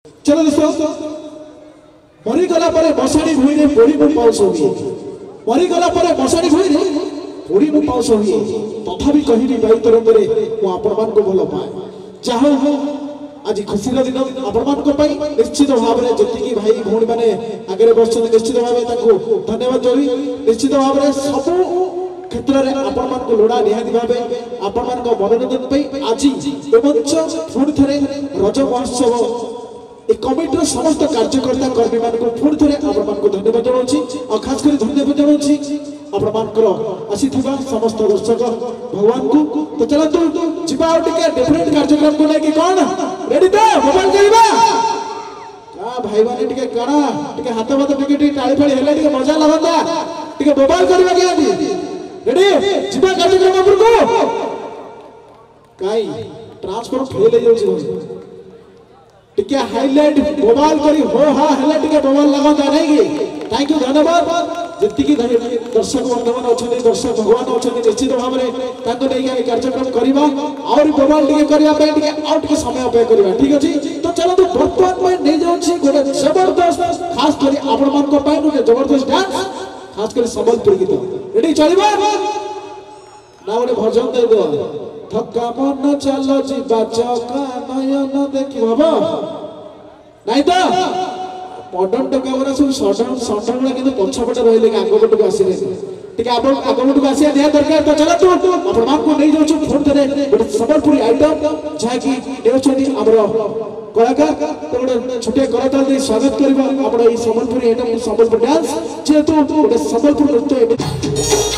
चलो दोस्तों मरीगला पर मशाणी भूई पोड़ी मु पाउस हुए मरीगला पर मशाणी भूई पोड़ी मु पाउस हुए तथापि कहनी बाई तरंगरे मु आपण मान को भल पाए चाहे हो आज खुशी दिन आपण मान को पाई निश्चित भाव में जति भाई भौणी माने आगे बसन निश्चित भाव ताको धन्यवाद जोड़ी निश्चित भाव में सब क्षेत्र में आपण मान को लोड़ा निहाती भावे आपण मान को मनोरंजन पाई आज मंच पुणी थे रज महोत्सव ए कमिटर समस्त कार्यकर्ता कर्मी मान को पुणी थे आपण मान को धन्यवाद जनाऊँ और खास कर धन्यवाद जनाऊँ आपण मानकर आसीथिबा समस्त दर्शक भगवान को तो चलतु जिबा और टिके डिफरेंट कार्यक्रम को लेके कौन रेडी तो मोबाइल करबा का भाई माने टिके कणा टिके हाथ मत टिके टाळी फाळी हेले टिके मजा लागता टिके मोबाइल करबा के आदि रेडी जिबा कार्यक्रम पर को काई ट्रांसफर फेल हो जाउछ टिके हाईलाइट मोबाइल करी हो हा हेले टिके मोबाइल लगाता नहीं की थैंक यू धन्यवाद जी दर्शक बंधुमान अच्छा दर्शक भगवान अच्छा निश्चित भाव में कार्यक्रम करवा और मोबाइल टे समय अपेक्षा करवा ठीक अच्छे तो चलो बर्तमान में नहीं जाऊँगी गोटे जबरदस्त खास कर आपण मान गोटे जबरदस्त डांस खास कर संबलपुर गीत रेडी चलवा ना गोटे भजन दे दो थका मन चल जीवा चका नयन देखी बाबा नहीं तो मॉडर्न टका वाला सब सडन सडन वाला किंतु पछपटे रहिले आगपट को आसीले ठीक आपण आगपट को आसिया दिया दरकार तो चला तू आपण मान को नहीं जाउछु फोन करे गोटे संबलपुरी आइटम जहा की देउछनी हमरो कलाकार तो गोटे छोटे कलाकार दे स्वागत करबा आपण ई संबलपुरी आइटम संबलपुर डांस जेतु गोटे संबलपुर नृत्य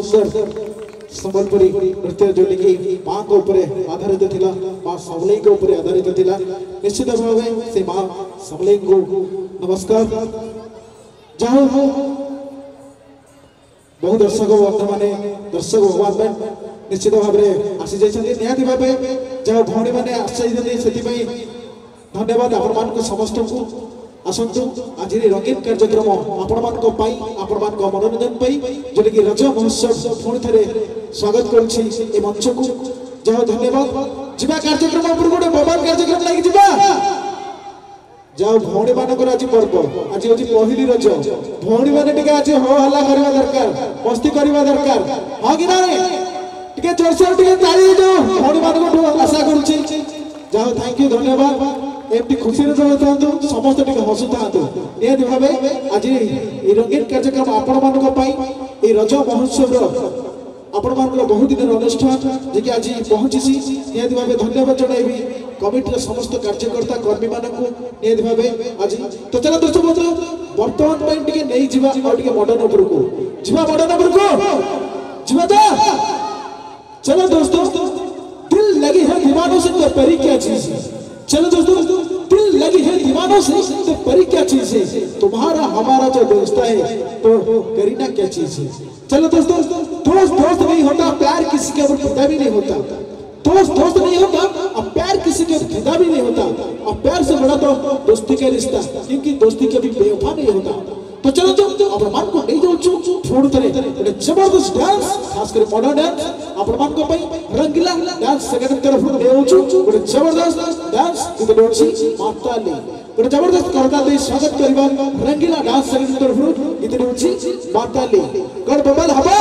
सुंदर संबलपुरी नृत्य जो कि माँ के ऊपर आधारित थिला माँ सबलेई के ऊपर आधारित थिला निश्चित भाव से माँ सबलेई को नमस्कार जाओ बहु दर्शक बंधु माने दर्शक भगवान में निश्चित भाव में आसी जाइछन्ति निहाती भाबे जाओ भौणी माने आसी सेति पई धन्यवाद आपण मान समस्त को आसंतु आज रंगीन कार्यक्रम आपण मान मनोरंजन जोटा कि रज महोत्सव पुणी थे स्वागत करुच्ची ए मंच को जाओ धन्यवाद जीवा कार्यक्रम ऊपर गोटे बबाल कार्यक्रम लगी जीवा जाओ भौणी मानकर आज पर्व आज हूँ पहली रज भौणी मैंने आज हो हल्ला करवा दरकार मस्ती करवा दरकार हाँ कि ना टे जोरसोर ताली जाओ भौणी मान आशा करुच्ची जाओ थैंक यू धन्यवाद एमती खुशी था समस्त हसु था निहती भाव आज रंगीन कार्यक्रम आपण मान रज महोत्सव आपण मान बहुत दिन अनुष्ठान जी आज पहुंची निहती भाव धन्यवाद जनइबी कमिटी समस्त कार्यकर्ता कर्मी मान निहती भाव आज तो चलो दोस्तों बर्तमान नहीं जीवा मॉडर्न उपर को जीवा मॉडर्न उपर को जीवा चलो दोस्तों दिल लगी है दीवानों से तो परी क्या चीज चलो दोस्तों दिल लगी है दीवानों से तो परी क्या चीज है तुम्हारा हमारा जो दोस्त है तो करीना क्या चीज है चलो दोस्तों दोस्त दोस्त नहीं होता प्यार किसी के ऊपर फिदा भी नहीं होता दोस्त दोस्त नहीं होता अब प्यार किसी के ऊपर फिदा भी नहीं होता अब प्यार से बड़ा तो दोस्ती का रिश्ता क्योंकि दोस्ती कभी बेवफा नहीं होता तो चलो तो अपन मान को नहीं जाऊँ छोड़ तरे एक जबरदस्त डांस खास कर मॉडर्न डांस अपन मान को भाई रंगीला डांस सेकंड तरफ ले जाऊँ एक जबरदस्त डांस किते डोची माताली एक जबरदस्त करता दे स्वागत करबा रंगीला डांस सेकंड तरफ किते डोची माताली कर बबल हबा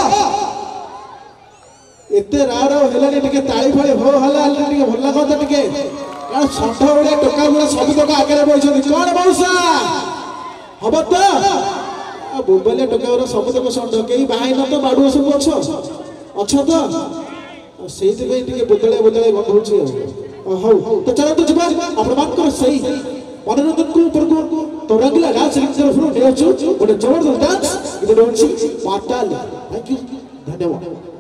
एते रारो हेलानी टिके ताली फाली हो हला टिके भल लागत टिके कारण संठ बळे टोका गुला सब तक आगे बइछथि कोन मौसा हब तो बोबले टोका सब तक संठ कई बाई न तो बाडू सब अच्छा तो से बोतले बोतले गंधुची हौ तो चलो तो जीवा आपण मान सही मनोरंजन को ऊपर को तो रंगीला डांस तरफ ले गोटे जबरदस्त डांस इधर होची पाताल थैंक यू धन्यवाद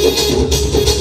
Thank you.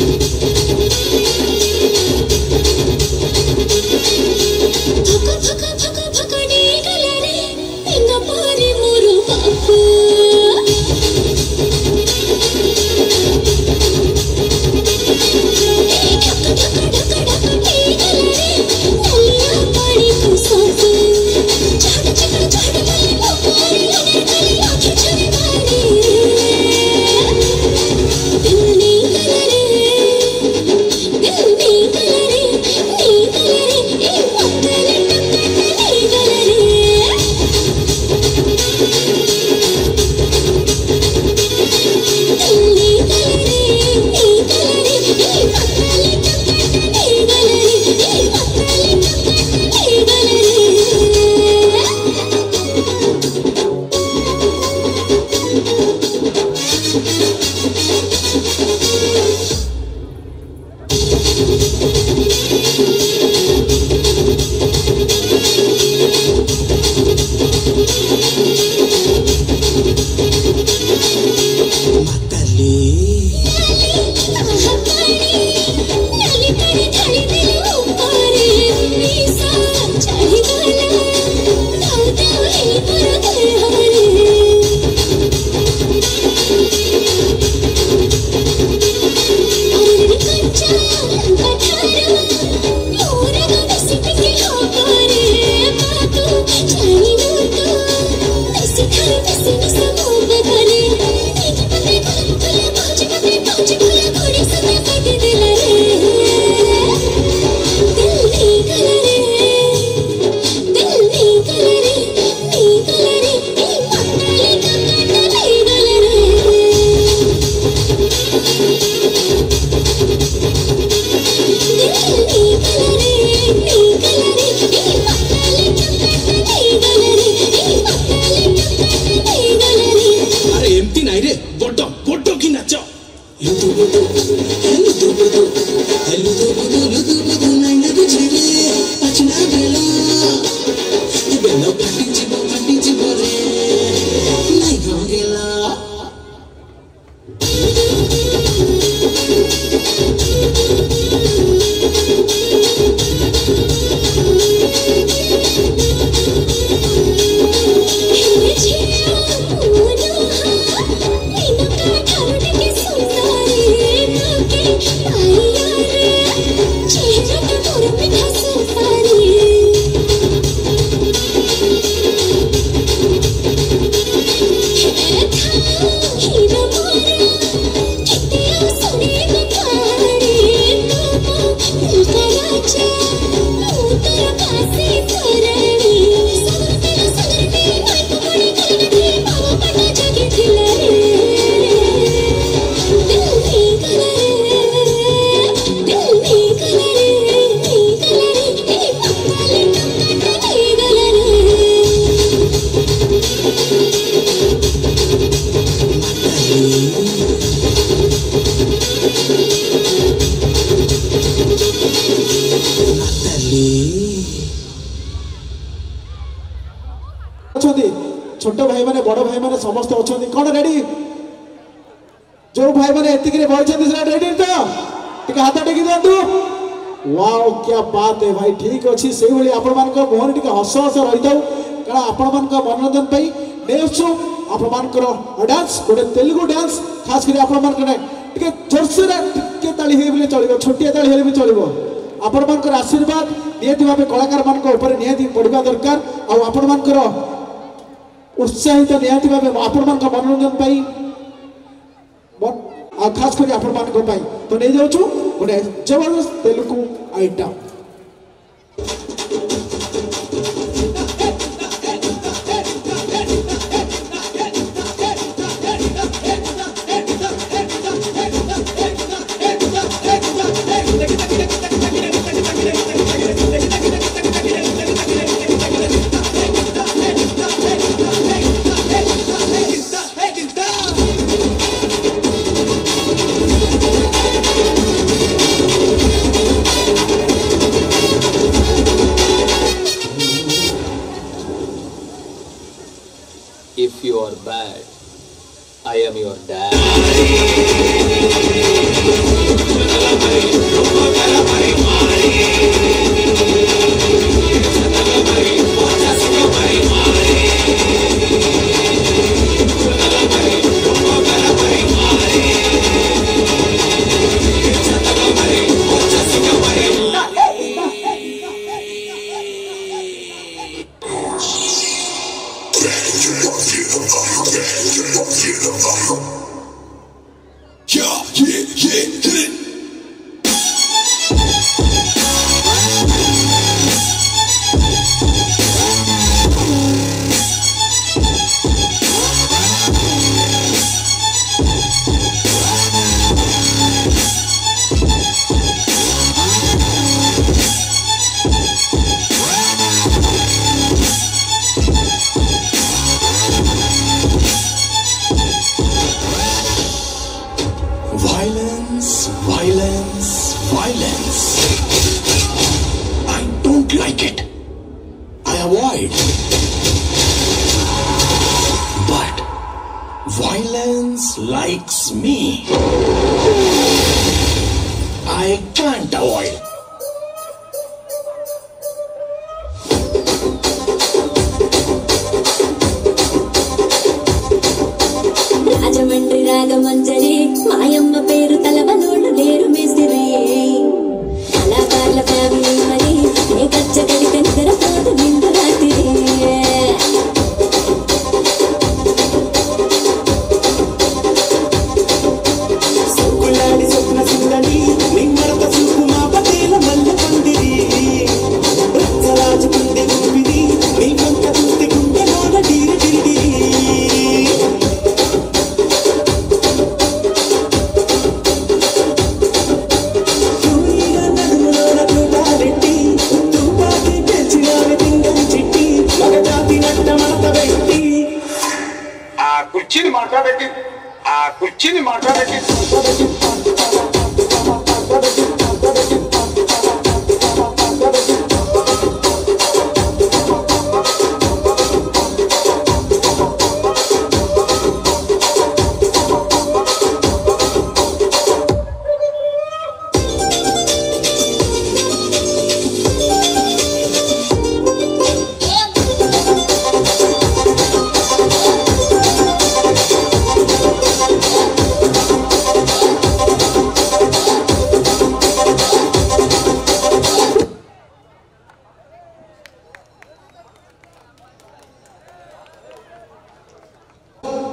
अछंती छोट भाई माने बड़ भाई माने समस्त अछंती कोन रेडी जो भाई माने एतिक रे बइछंती से रेडी तो टिके हाथ टेकी दंतु वाओ क्या बात है भाई ठीक अछि सेही भली आपण मान को मोहन टिके हस हस रहि जाऊ कारण आपण मान को मनोरंजन पई नेक्स्ट आपण मान को डांस गोटे तेलुगु डांस खास करी आपण मान को टिके जोरसे टिके ताली हे बोले चलिबो छोटिया ताली हेले भी चलिबो आपण मान को आशीर्वाद नियति भाबे कलाकार मान को ऊपर नियति पड़िबा दरकार आ आपण मान को उत्साहित नियति भाबे आपण मान को मनोरंजन पई आ खास करी आपण मान को पई तो नै जाउछु गोटे जबरदस्त Telugu item If you are bad, I am your dad. Violence, violence. I don't like it. I avoid. But violence likes me. I can't avoid. Rajahmundry Ragamanjari మాయమ్మ పేరు తలవనోళ్ళు లేరు మేస్తిరి కళాకారుల ఫ్యామిలీ మరి ఏ కచ్చ కడితే నిద్రపోదు నిండు రాత్రి సుకులాడి స్వప్న సుందరి నిమ్మరత చూపు మా పటేల మల్ల పందిరి రచ్చరాజు కుందె గుంపిది నీ వంక చూస్తే గుండెలోన డీరి డీరి కుర్చీని మాట్లాడకి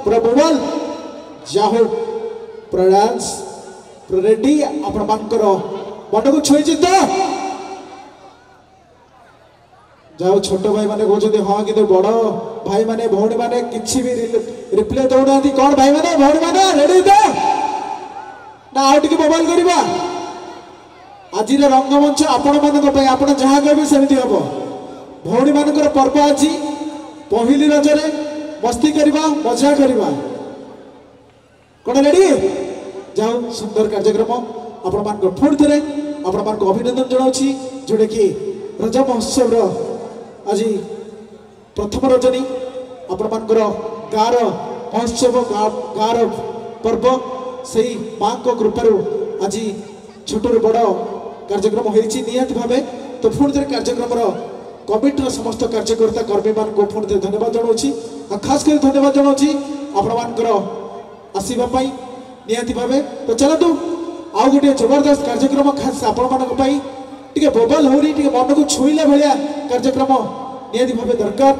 प्रभुवल जाहो प्रडांस रेडी आपण मानकर मन को छुई तो जाओ छोट भाई माने कहते हाँ कि बड़ भाई माने भौणी माने किसी भी रिप्ले दौना कौन भाई माने भौणी माने रेडी तो ना आउ टिके मोबाइल करवा आज रंगमंच आपण मान आपण जहाँ कहे सेमती हम भौणी मान पर्व आज पहली रजरे मस्ती करवा मजा करवा कौन रेडी जाओ सुंदर कार्यक्रम आपण मान पुणी थे आपण मान अभिनंदन जनाऊँ जोटा कि रज महोत्सव आज प्रथम रजनी आपण मानकर गाँव महोत्सव गाँव पर्व से माँ को कृपार आज छोटू बड़ कार्यक्रम होती निहत भाव तो पुणी थे कार्यक्रम कमिटर समस्त कार्यकर्ता कर्मी मान को पुणी धन्यवाद जनाऊँ खास कर धन्यवाद जनाऊँ आपण मानकर आसवाई निहत भाव तो चलतु आउ गोटे जबरदस्त कार्यक्रम खास आपण मान टे बोबा लहरी टे मन को छुईला भाया कार्यक्रम निहत भाव दरकार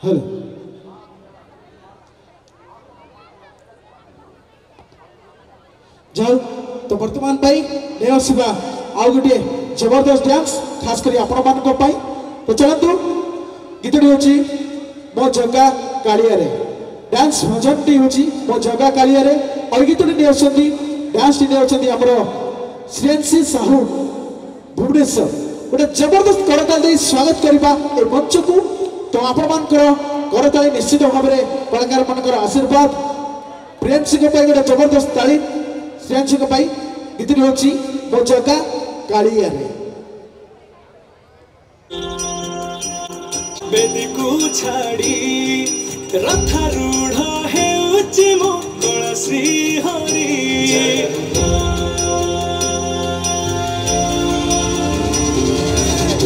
हेलो जाओ तो वर्तमान नहीं आसवा आउ गोटे जबरदस्त डांस खास कर आपण मान तो चलतु गीतटी हूँ मो जगा कालिया डांस भजन टी हूँ मो जगा कालिया और गीतटी नहीं डांस टी नहीं आमर श्रेयांशी साहू भुवनेश्वर गोटे जबरदस्त करताल स्वागत करवा ए मंच को तो आपण मानकर करताली निश्चित भाव में कलाकार मानकर आशीर्वाद प्रियांशी गोटे जबरदस्त ताली श्रेयांशी गीतटी हूँ मो जगा कालिया बेदी को छाड़ी रथारूढ़ हेउची मंगल श्री हरि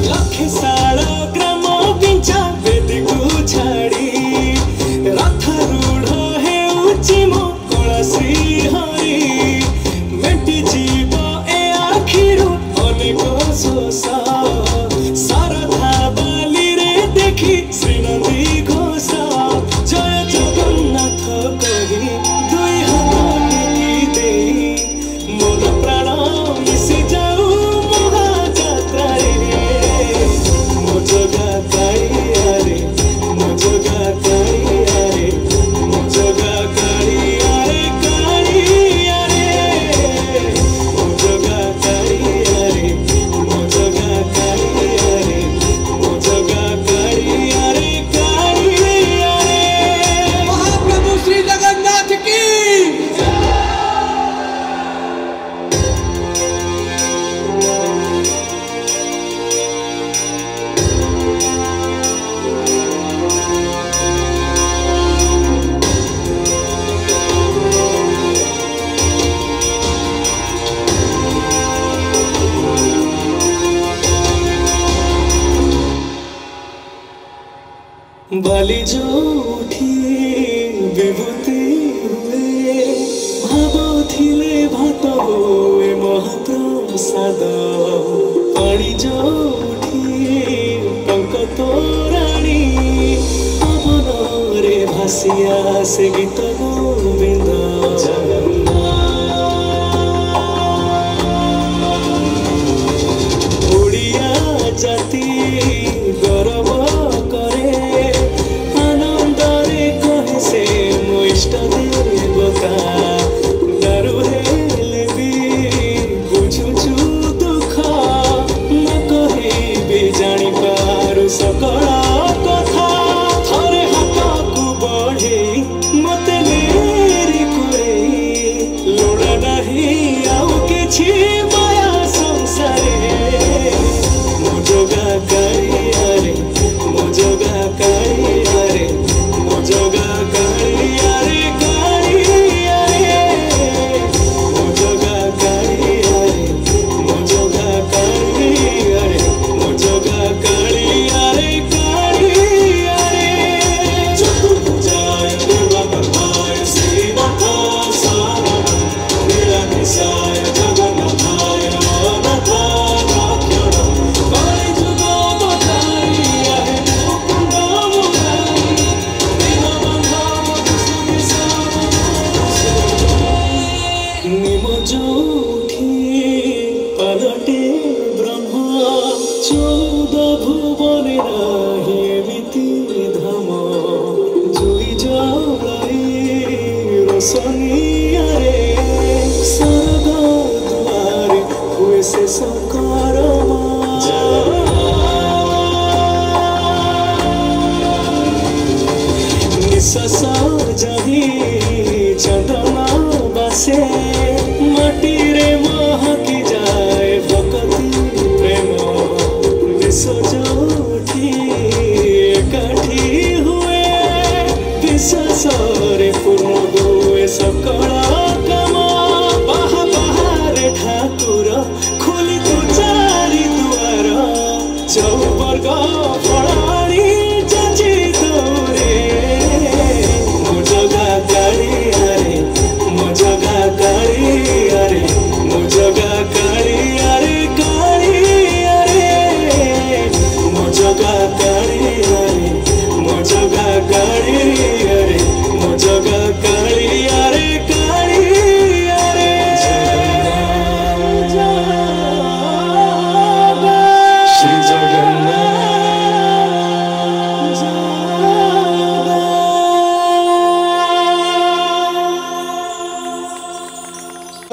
लक्षशाल ग्राम पिंचा बेदी को छाड़ी रथारूढ़ हेउची मंगल श्री हरि मेटी जीव ए आखिरु अनेक शोषा श्रीनदी घोषा जय जगन्नाथ कही दुई हाथ टेकी दे मोर प्राण मिशि जाऊ महाजात्रा मो जगा कालिया रे मो जगा कालिया रे मो जगा कालिया रे कालिया रे मो जगा कालिया रे मो जगा कालिया रे मो जगा बाली जो उठी विभूति हुए भावुले भात हुए महाप्रसाद पानी जो उठी टंक तोराणी पवन रे भासिया से गीत गोविंद ओडिया जाति गौरव इष्ट देवता दारू हेले भी बुझुछु दुख न कहि जानी पारु सकल कथा थरे हाथ को बढ़े मते लेरी करे लोड़ा नहीं आउ किछि माया संसारे मो जगा कालिया रे मो जगा कालिया रे मो जगा कालिया ससा जही चंदना बसे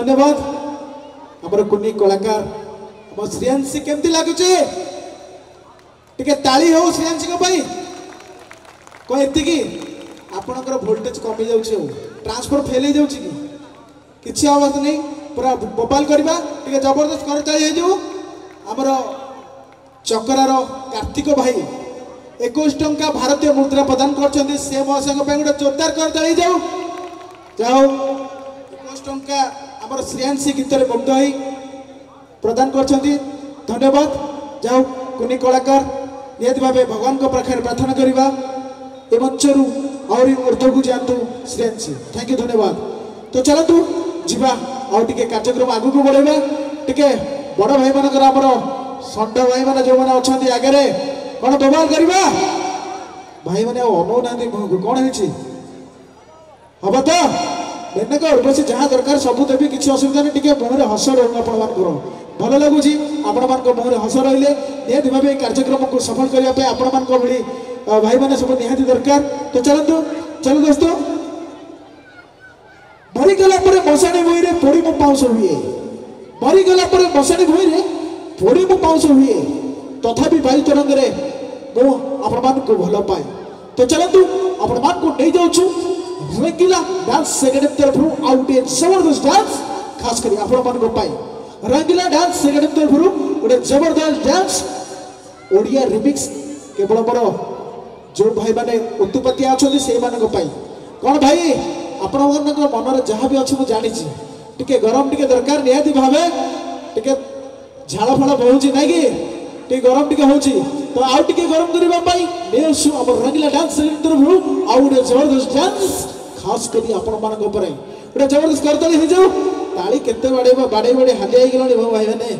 धन्यवाद हमर कुनी कलाकार हम श्रेयांशी केमती लागुचे टिके ताली हो श्रेयांशी को भाई को एति की आपनकर वोल्टेज कमी जाउछि ट्रांसफर फेल हो जाउछि की किछि आवाज नहीं पूरा बोपाल करबा टिके जबरदस्त कर चली जाउ हमर चकरार कार्तिक भाई 21 टंका भारतीय मुद्रा प्रदान करछन्ती से मौसंग पे गोटे जोरदार कर चली जाऊ जाओ 21 टंका हमर श्रेयांशी गीतरे मुग्ध होई प्रदान करछन्ती धन्यवाद जाओ कुनी कलाकार नियत भावे भगवान को पाखरे प्रार्थना करबा ए मंचरू और ऊर्ध्व को जानतु श्रेयांशी थैंक यू धन्यवाद तो चलतु जीवा और टिके कार्यक्रम आगु को बढ़ेबा टिके बड़ भाई मानकर हमर संड भाई माने जो माने अछंती आगे रे कोन दोबार करबा भाई माने अनो नांदी कोन हेछि हबा तो बेने को उर्वशी जहाँ दरकार सबू देवी किसी असुविधा नहीं टिके मुहरे हस रहू आपण मानकर भल लगुची आपण मान मुहरे हस रहिले निहाती भावे कार्यक्रम को सफल करने पे आपण मान भली भाई माने सब निहाती दरकार तो चलतु चलो दोस्तों मरीगला पर मशाणी भूई रे पोड़ी मु पाउस हुए मरीगला पर मशाणी भूई रे पोड़ी मु पाउस हुए तथापि वायु तरंग रे मु आपण मान को भल पाए तो चलतु आपण मान को नहीं जाउछु रंगीला डांस सेकेंड तरफ आउट ए जबरदस्त डांस खास करी आपण मान को पाए रंगीला डांस सेकेंड तरफ गोटे जबरदस्त डांस ओडिया रिमिक्स केवल मोर जो भाई माने उत्पत्ति अछथि से मान को पाए कोन भाई आपण मान को मन रे जहां भी अछि मु जानि छी टिके गरम टिके दरकार निहाती भावे टिके झाळ फळ बहुची नै कि टिके गरम टिके होची तो आउ टिके गरम करबा पाई नेसु अब रंगीला डांस सेकेंड तरफ आउट ए जबरदस्त डांस खास करी आपण मान को परे गोटे जबरदस्त करतली हो जाऊ ताली केते बाडे बाडे हाली आइ गेलनी भो भाई माने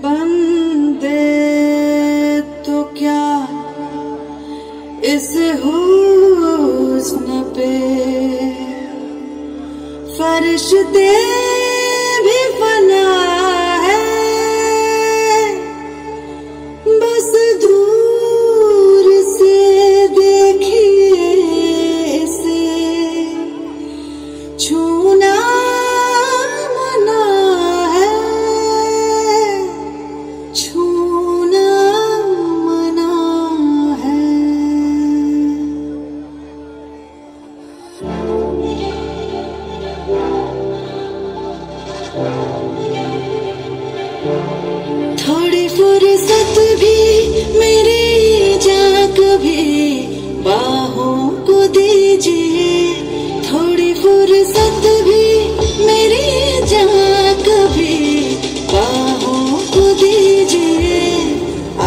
बंदे तो क्या इस हुस्न पे फरिश्ते भी फना है बस दूर से देखिए इसे छूना मना है छूना मना है थोड़ी फुर्सत भी मेरी जा कभी बाहों को दीजिए थोड़ी फुर्सत भी मेरी जा कभी बाहों को दीजिए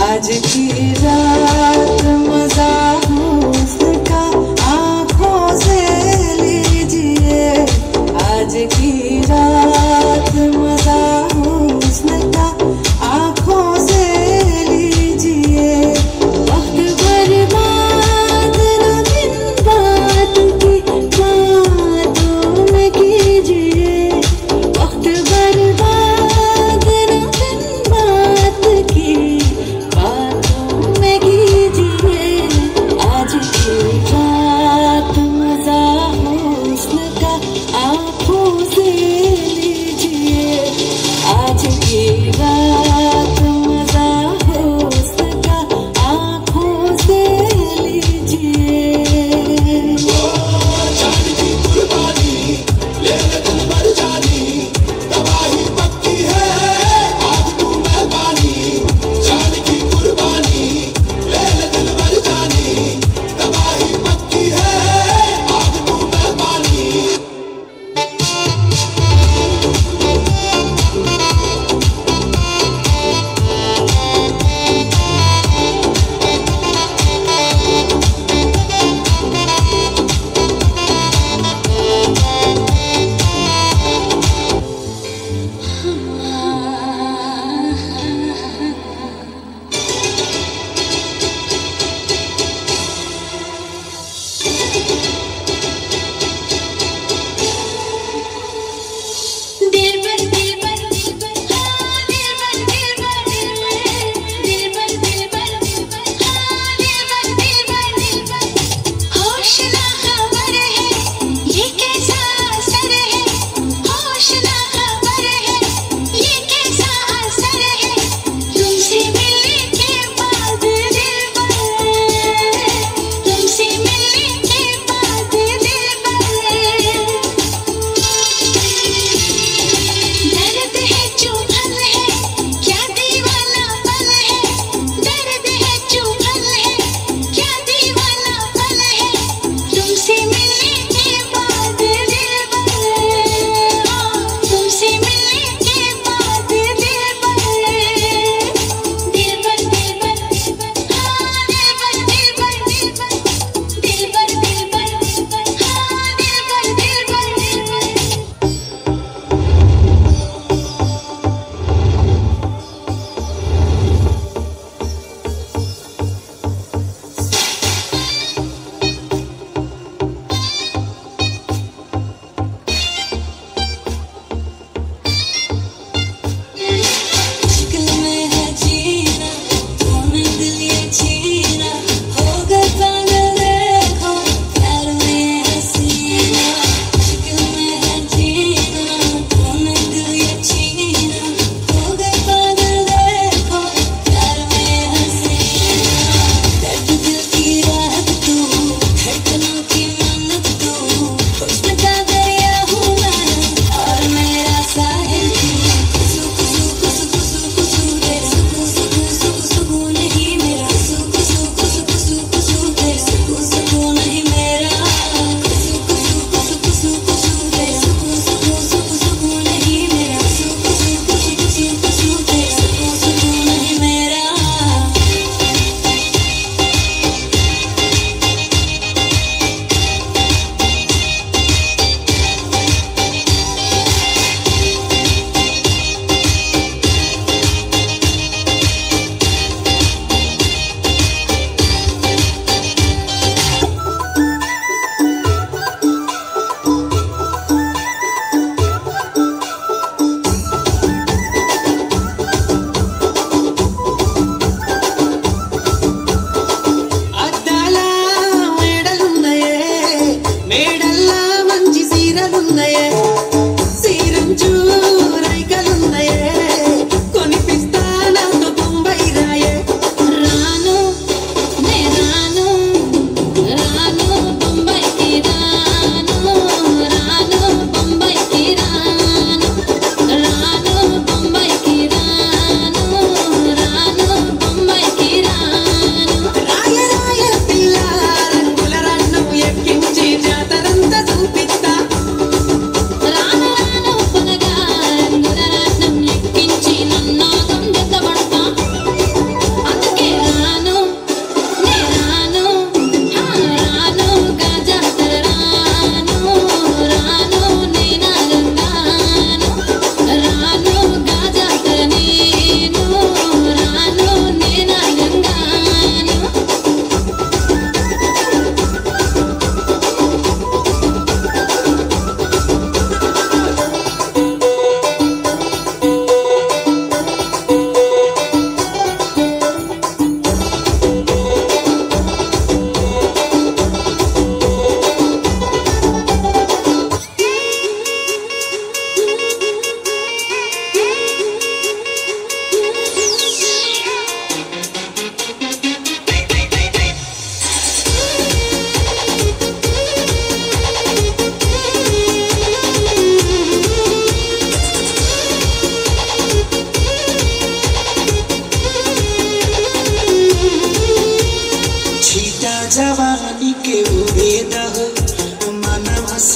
आज की रात मजा हुस्न का आंखों से लीजिए आज की रात मजा हुस्न का आंखों से लीजिए वक्त बर्बाद न बिन बात की बातों में कीजिए वक्त बर्बाद न बिन बात की बातों में कीजिए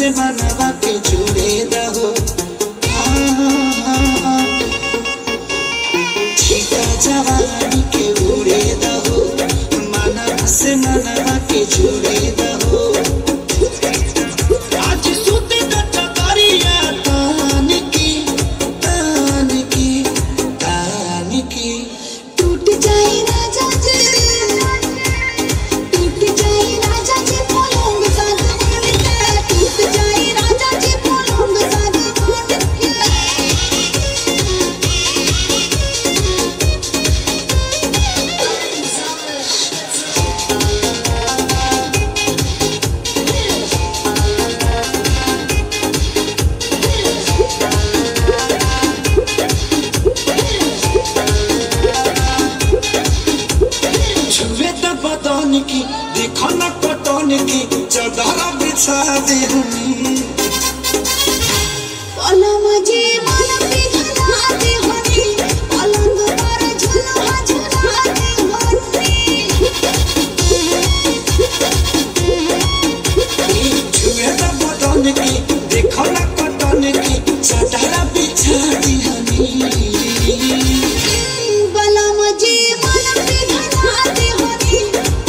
से मनवा के जुड़े रहो छीटा जवानी के उड़े रहो मनवा से मनवा के जुड़े रहो आज सुते न चकरिया तान की टूट जाए राजा जी टूट जाए राजा जी पलंग सागवान के टूट जाए राजा जी पलंग सागवान के छुए त बदन की देखो न कटन की चादर बिछा दे पलंग जी मन पिघलाते होनी पलंग पर झुलवा झुलाते होनी छुए त बदन की देखो न कटन की चादर बिछा दे पलंग जी मन पिघलाते होनी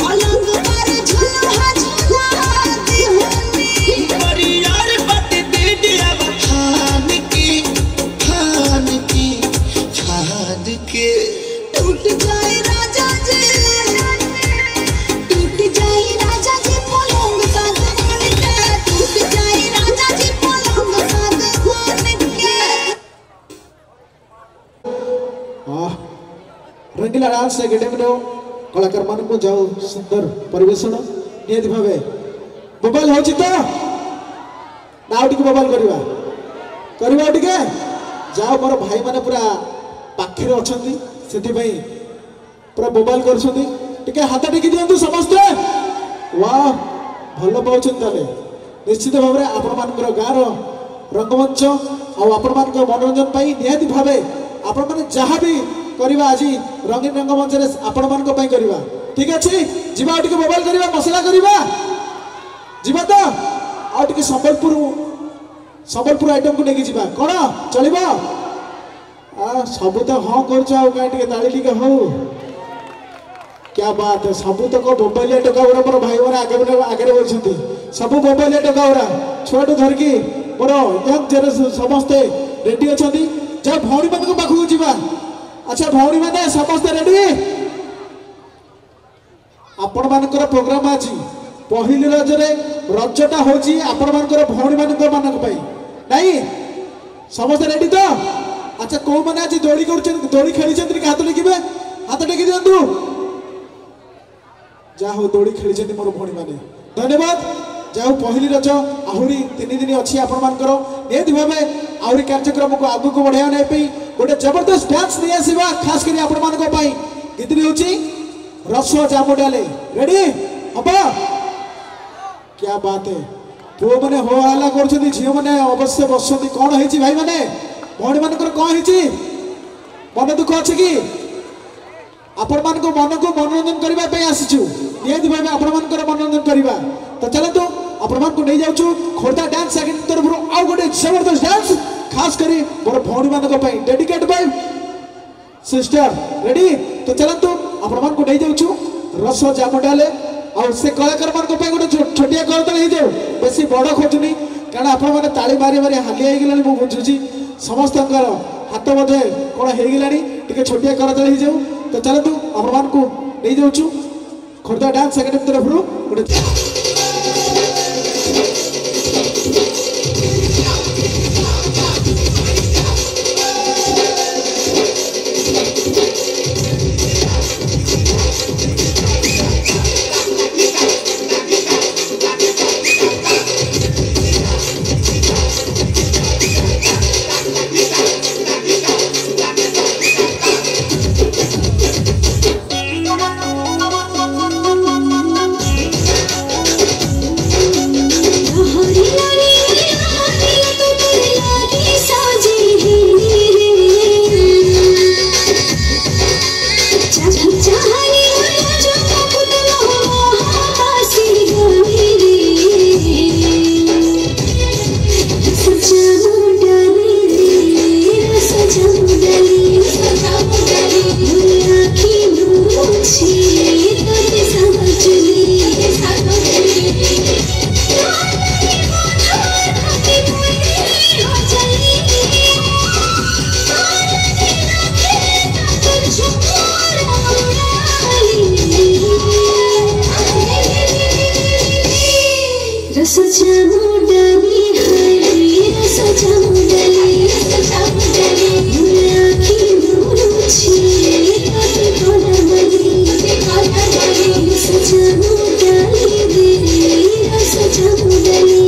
पलंग पर झुलवा झुलाते होनी परियार बट दीदिया बखान के टूट जाए राजा जी टूट जाए राजा जी पलंग सागवान के टूट जाए राजा जी पलंग सागवान के रंगीला डांस एकेडमी कलाकार मान को जाओ सुंदर परिवेशन नियति भावे मोबाइल हो तो ना मोबाइल करवा टिके जाओ मोर भाई माने पूरा पाखे अच्छा से पूरा मोबाइल कर हाथ टेकी दिंतु समस्ते वाह भल पाँच निश्चित भाव में आपण मान गाँव रंगमंच आपण मान मनोरंजन निहाती भाव आपण मैंने जहाँ भी करवा आज रंगीन रंगमंच आपण मान करवा ठीक अच्छे जीवा मोबाइल करवा मसला करवा जीवा तो आउे संबलपुर आइटम को लेकिन जीवा कौन चलो सब तो हाँ कर ताली हो क्या बात है सब तो मोबाइल टका गुरा मोर भाई मैंने आगे बोलते सब मोबाइल टका गुरा छुआ धरिकी मोर यंग जेनेरेशन समस्ते रेडी अच्छा जब भौणी मान पाखक जावा अच्छा भौणी मैंने समस्ते रेडी आपण मानकर प्रोग्राम आज पहली रजरे रजटा हूँ आपण मानकर भौणी मान नहीं समस्ते रेडी तो अच्छा कौ मैंने आज दोली दोली खेली हाथ टेकिबे हाथ टेकी दिंतु जा हो दोली खेली मोर भौणी मैंने धन्यवाद जाओ पहली रज आहरी 3 दिन अच्छी आपण मानकर निहती भाव आहरी कार्यक्रम को आगू को बढ़ाया नहीं गोटे जबरदस्त डांस नहीं आसवा खास कर आपण मान गीत हूँ रस जामुडाले रेडी हम क्या बात है पुओ मैंने हो हल्ला कर झील मैंने अवश्य बस कौन है भाई मैंने भौणी मानकर कौन है मन दुख अच्छे कि आपण मान मन को मनोरंजन करने आसीचु निहती भाव आपण मानकर मनोरंजन करवा तो चलतु आपण मान को नहीं जाऊँ खोर्धा डांस एकेडमी तरफ आउ गोटे जबरदस्त डांस खास करी मोर भौणी मान डेडिकेट बाय सिस्टर रेडी तो चलतु आपण मान को नहीं जाऊँ रस जामुडाले और से कलाकार मान गोटे छोटिया करतल हो जाऊ बेसी बड़ खोजुनी कारण आपण मैंने ताली मारी मारी हालिया हो बुझुची समस्त हाथ बोधे कौन हो गला छोटिया करतल हो जाऊ तो चलतु आपण मान को नहीं जाऊँ खोर्धा डांस एकेडमी तरफ गोटे जामुंडली हरी रस जामुंडली आँखी मुरुची तोते कोलमली रस जामुंडली रस जामुंडली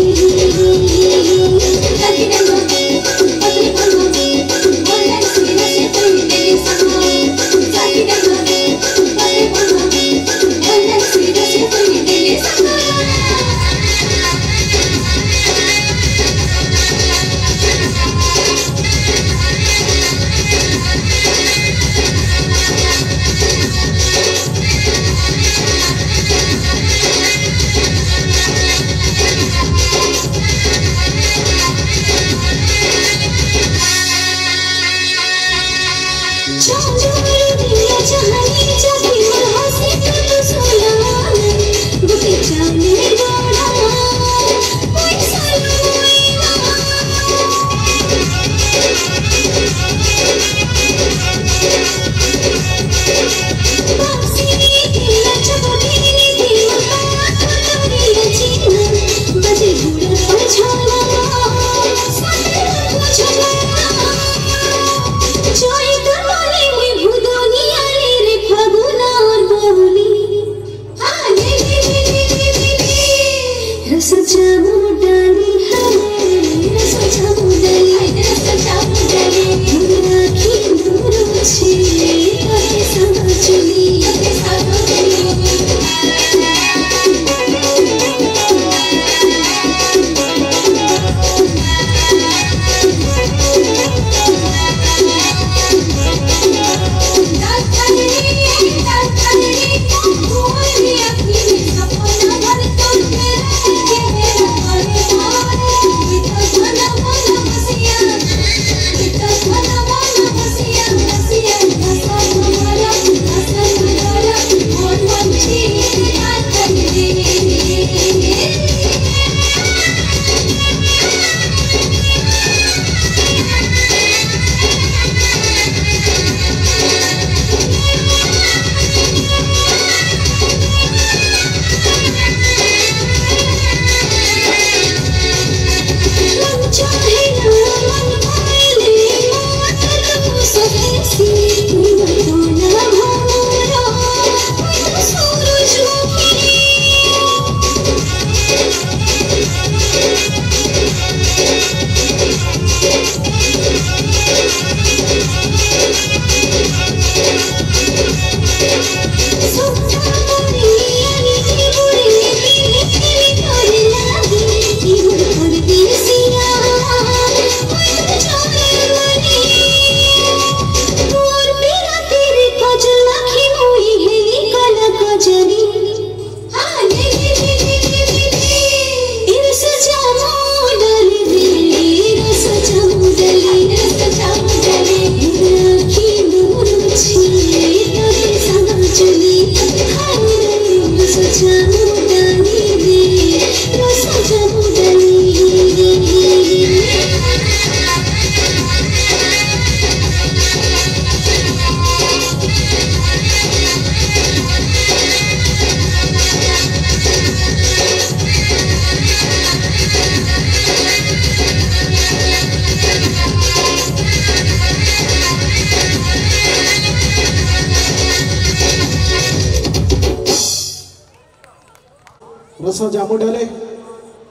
रस जामुंडाले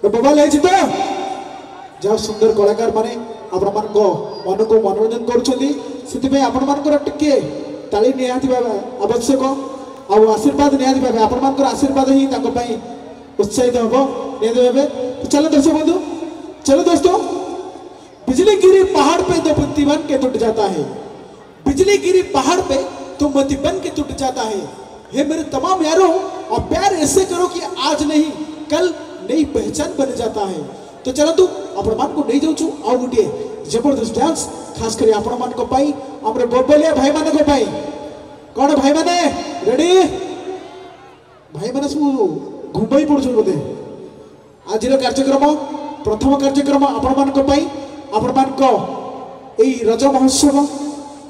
बबाल है तो जा सुंदर कलाकार माने आपण मन को मनोरंजन करुँचे आपण मन टिके ताली निहाती आवश्यक आ आशीर्वाद निहाती भाव आपण मन आशीर्वाद ही उत्साहित हम निहाती भाव। तो चलो दर्शक बंधु, चलो दोस्तों, बिजली गिरी पहाड़ पे तो बत्ती बन के टूट जाता है, बिजली गिरी पहाड़ पे तो मोती बन के टूट जाता है। हे मेरे तमाम यारों, और प्यार ऐसे करो कि आज नहीं कल नई पहचान बन जाता है। तो चलतु आपण मान को नहीं जाऊँ आउ गोटे जबरदस्त डांस खास कर आपण मान को पाई हमरे बोबलिया भाई मान को पाई। कौन भाई माने रेडी? भाई माने सब घुमाई पड़छ बोधे। आज कार्यक्रम प्रथम कार्यक्रम आपण मान को पाई आपण मान को एई रज महोत्सव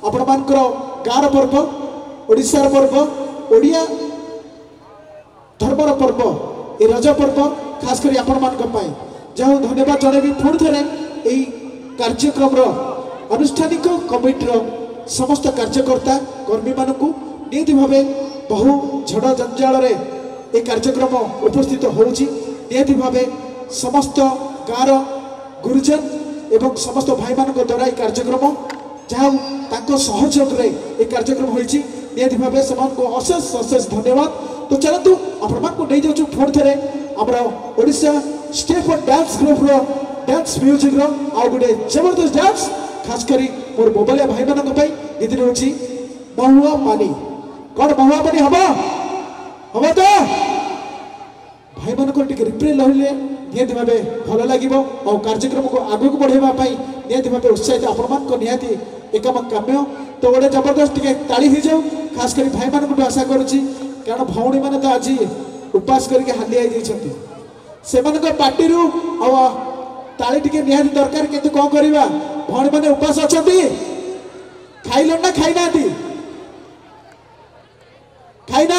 आपण मान को गार पर्व ओडिशार पर्व ओडिया धर्मर पर्व ए रज पर्व खास करी आपण मान पाई जाऊ धन्यवाद जणेबी पुणी थे यही कार्यक्रम अनुष्ठानिक कमिटीर समस्त कार्यकर्ता कर्मी मानक निहती भाव बहु झड़ जंजाल ये कार्यक्रम उपस्थित होती भाव समस्त गाँव गुरुजन एवं समस्त भाई मान द्वारा ये कार्यक्रम जहाँ सहयोग ये कार्यक्रम होती भाव से अशेष अशेष धन्यवाद। तो चलतु आपको नहीं जाऊँ पुणी थे आम ओडिशा स्टेप और डांस ग्रुप डांस म्यूजिक आउ गोटे जबरदस्त डांस खास करी मोर मोबाइल भाई मान गीत हूँ महुआ पानी कौन महुआ पानी हम हम तो भाई मान रिप्रे रही निहती भाव भल लगे और कार्यक्रम को आगे को बढ़ाई निहती भाव उत्साहित आपण निहती एकम काम्य तो गोटे जबरदस्त टे ताली हो जाऊ खास कर भाई मान आशा करुच्ची कारण भौणी मैंने तो आज उपास करके हाली से पार्टी ताली टे निहती दरकार किंतु कौन करवा भौणी मैंने उपास अच्छा खाइल ना खाई ना खाई ना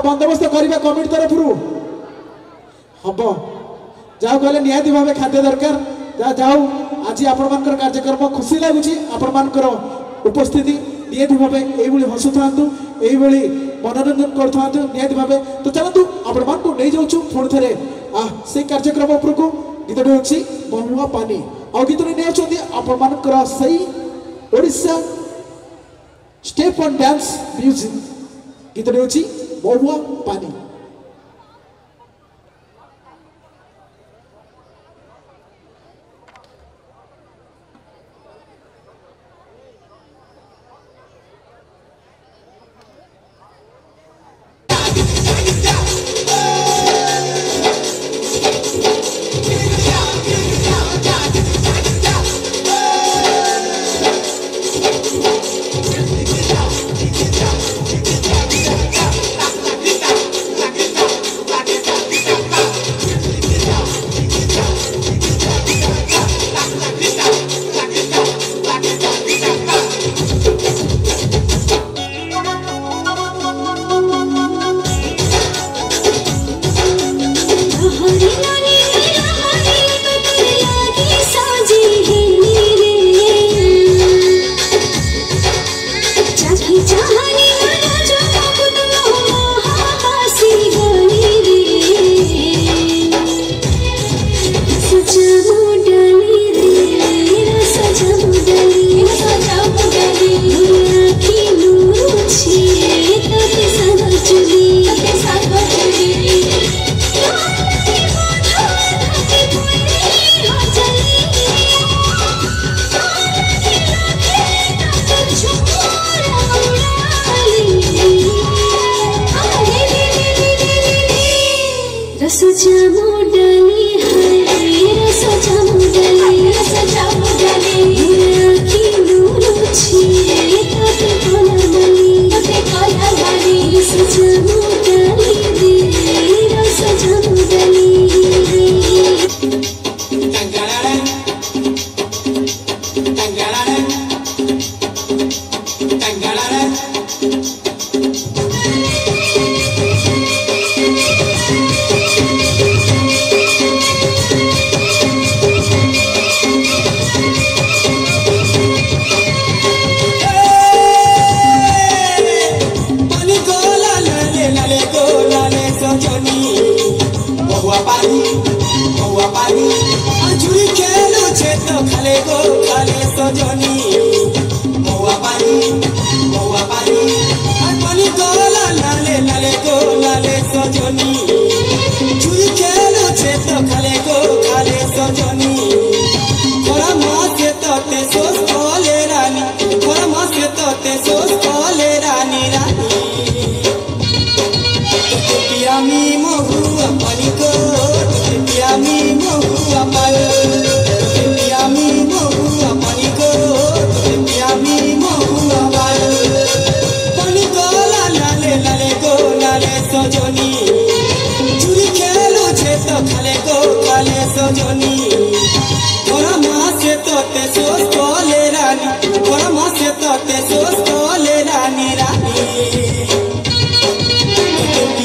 बंदोबस्त करवा कमिटी तरफ हम जाओ कहले निहती भाव खाद्य दरकार जा जाऊ आज आपण कार्यक्रम खुशी लगुच आपण उपस्थिति निहती भाव ये हसु था ये मनोरंजन करूँ निहती भाव। तो चलतु आपण को नहीं जाऊँ पुणी थे से कार्यक्रम उपरको गीत हूँ महुआ पानी आ गीत नहीं आपण से Odisha step on dance music गीत हूँ महुआ पानी।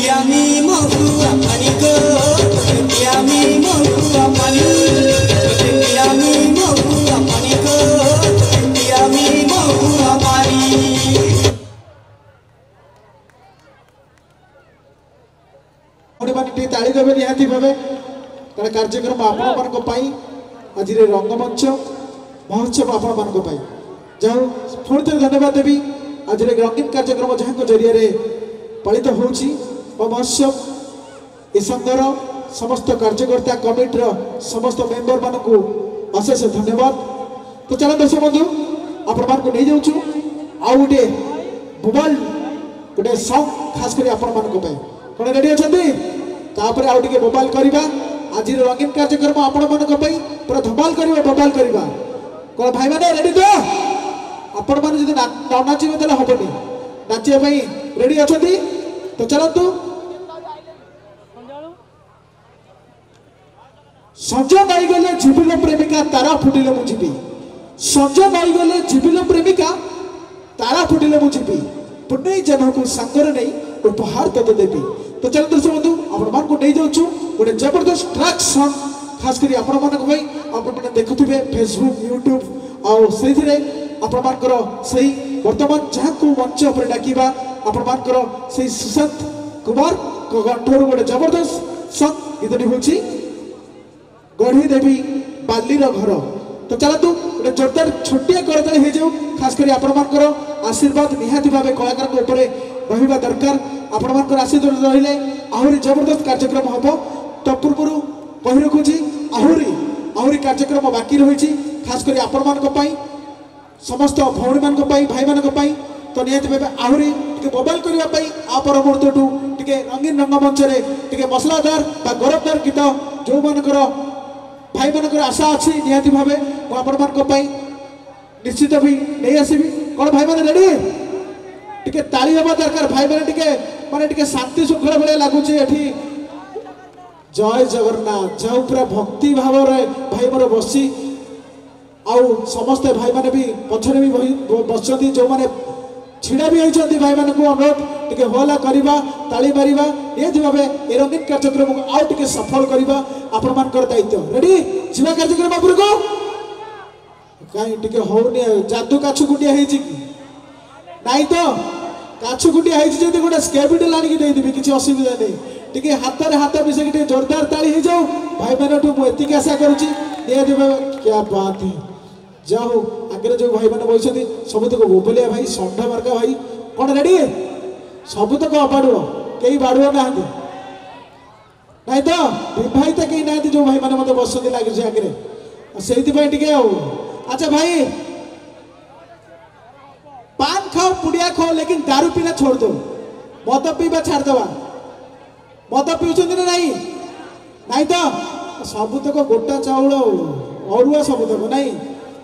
Piami mohua paniko मैंने ताली देवे निहाती भावे कारण कार्यक्रम आपण आज रंगमंच महोत्सव आपण जाओ पुणी थे धन्यवाद देवी आज रंगीन कार्यक्रम जहाँ जरिए पालित होची महोत्सव ए संघर समस्त कार्यकर्ता कमिटर समस्त मेंबर मानू अशेष धन्यवाद। तो चलो दर्शक बंधु आपण मान नहीं जाऊँ आउ गोटे मोबाइल गोटे सॉन्ग खास कर आपण मान कौन रेडी अच्छा आउ टे मोबाइल करवा आज रंगीन कार्यक्रम आपण मान पूरा धमाल कर मोबाइल करवा कौन भाई मैंने रेडी तो आपण मैंने जो न नाचे तो हेनी नाचापी रेडी अच्छा तो चलतु सज नई गले जीविल प्रेमिका तारा फुटिले मु जीवी सज नई गले जीविल प्रेमिका तारा फुटिले मु जीवी पुण्य जन को सांगर नहीं उपहार तक देवी। तो चलो दर्शक बंधु आपण को नहीं जाऊँ गोटे जबरदस्त ट्रैक सॉन्ग खास कर आपण देखुवे फेसबुक यूट्यूब आउ से आपण सही वर्तमान जहाँ को मंच पर डाकिबा आपण सही सुशांत कुमार कंठर गोटे जबरदस्त सॉन्ग गीतटी होची गढ़ी देवी बाली घर। तो चलतु गोटे जोरदार छोटिया करताली हो जाऊ खास कर आपण आशीर्वाद निहाती भाव कलाकार उपरे रहा दरकार आपण आशीर्वाद रहिले आहरी जबरदस्त कार्यक्रम हम। तो पूर्व कही रखुची आहरी कार्यक्रम बाकी रही खास कर आपण समस्त भौणी मान भाई मान तो निहाती भाव आहरी मोबाइल करने पर मुहूर्तु टे रंगीन रंगमंच टे मसलादार गरमदार गीत जो मानकर भाई मानकर आशा अच्छी निहाती भाव मुझे निश्चित भी नहीं आसबि कौन भाई मैंने रेडी टे ताली हवा दरकार भाई मैंने माने शांति श्रृंखला भाई लगुच जय जगन्नाथ जाऊ पूरा भक्ति भाव भाई मोर बसी आउ समस्ते भाई मैंने भी पछरे भी बस जो मैंने छिड़ा भी होती भाई मान को अनुरोध टे होला करवा ताली मारिबा ये भाव ए रंगीन कार्यक्रम को आउ टे सफल करवा आपण मानकर दायित्व। रेडी जीवा कार्यक्रम आपुर को कहीं टे होनी जादू काछु गुटिया होती नाई तो काछु गुटिया होती गोटे स्केबिडल आनिक देदेवी किसी असुविधा नहीं टे हाथ में हाथ मिसेक जोरदार ताली हो जाऊ भाई मैंने मुझे आशा करुँची क्या बात है जाओ आगे जो भाई मैंने बस सबुतक बोबलिया भाई षंढ मार्का भाई कौन रेडी सबुतक अबाड़ुआ कई बाड़ुआ ना नाई तो विवाहित कहीं ना जो भाई मैंने मत बस लगे आगे से टे अच्छा भाई पान खाओ पुड़िया खाओ लेकिन दारू पीना छोड़ दो मद पीवा छाड़देवा मद पीछे ना नहीं नाई तो सबुतक गोटा चाउल अरुआ सबुतक नहीं।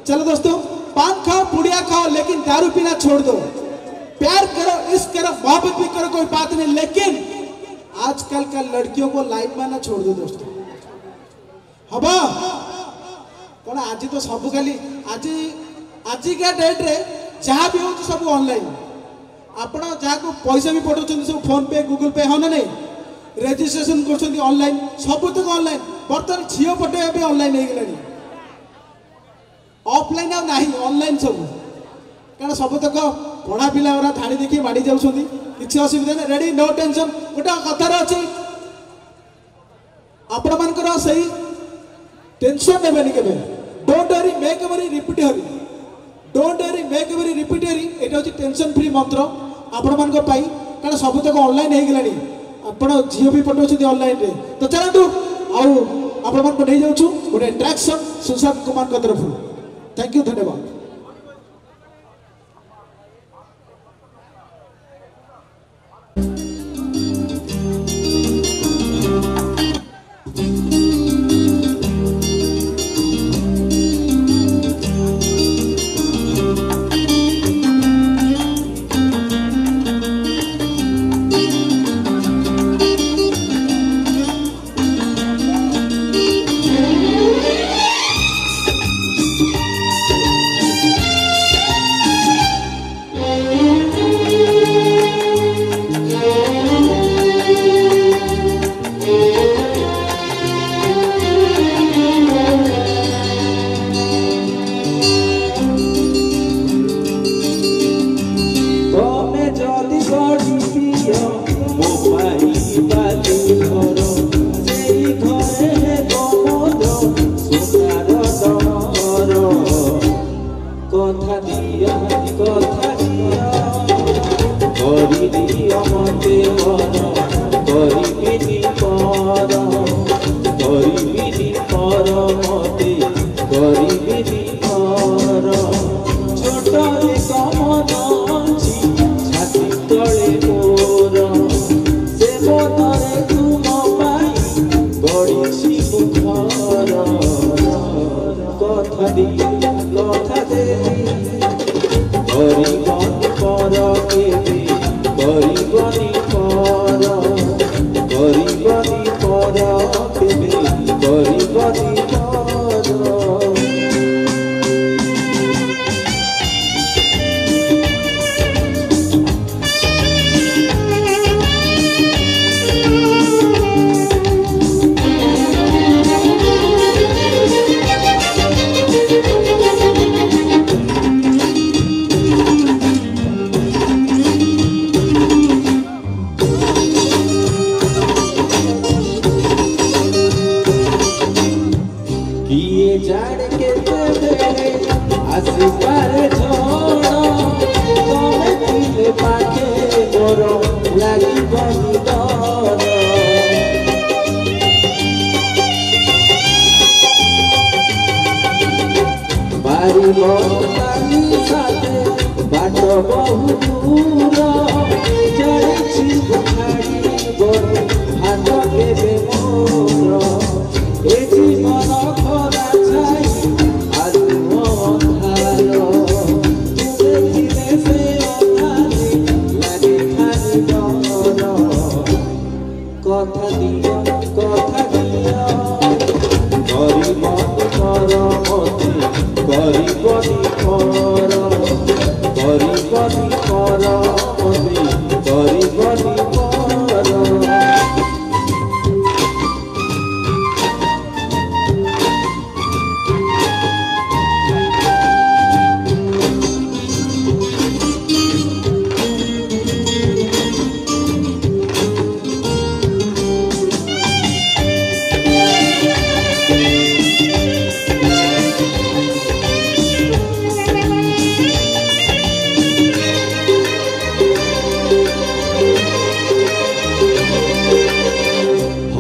चलो दोस्तों पान खाओ पुड़िया खाओ लेकिन दारू पीना छोड़ दो प्यार करो इश्क करो मोहब्बत भी करो कोई बात नहीं लेकिन आजकल का लड़कियों को लाइन मारना छोड़ दो दोस्तों हबा कौन आज तो सब खाली आज का डेट रे जहाँ भी हो सब ऑनलाइन आपण जहाँ को पैसा भी पठाउछन सब फोन पे गूगल पे हाँ ना नहीं रजिस्ट्रेशन कर ऑनलाइन सब तक ऑनलाइन बर्तमान झील पटे भी ऑनलाइन हो गलानी ऑफलाइन आ नहीं ऑनलाइन सब कारण सब तक पढ़ा पिला गुरा धाड़ी देखिए माड़ी जाऊँगी किसी असुविधा नहीं रेडी नो टेंशन गोटे कथार अच्छी आपण मानकर सही टेंशन नेबेनी केबे don't worry make every repeat Hari don't worry make every repeat Hari एटा होची टेंशन फ्री मंत्र आपण मानक पाई कारण सब तक ऑनलाइन हो गलानी आपण झील भी पठाउछथि ऑनलाइन रे। तो चलतु आउ आपण मान को नहीं जाउछु गोटे ट्रैक सॉन्ग सुशांत कुमार का तरफ थैंक यू धन्यवाद। କରିବିନି ପର ମତେ କରିବିନି ପର ଛୋଟରେ କମନ ଅଛି ଛାତି ତଳେ ମୋର ସେ ମନରେ ତୁମ ପାଇଁ ଗଢ଼ିଛି ମୁଁ ଘର କଥା ଦେବି କରିବନି ପର କେବେ କରିବନି ପର କେବେ କରିବନି ପର किए जाने केतेबेले आसिपारे झड़ तमे ଥିଲେ पाखे मोर लागिबनी डर बारी बनी साथे बाट बहु दूर जाइछि बुखारी गोर हाथ केबे मोर ए जीवन खरा छाई आज अन्धार तू देखिले से अन्धारे लागे खाली डर কথা দিও गरिबनी पर मते गरिबनी पर गरिबनी पर मते गरिबनी पर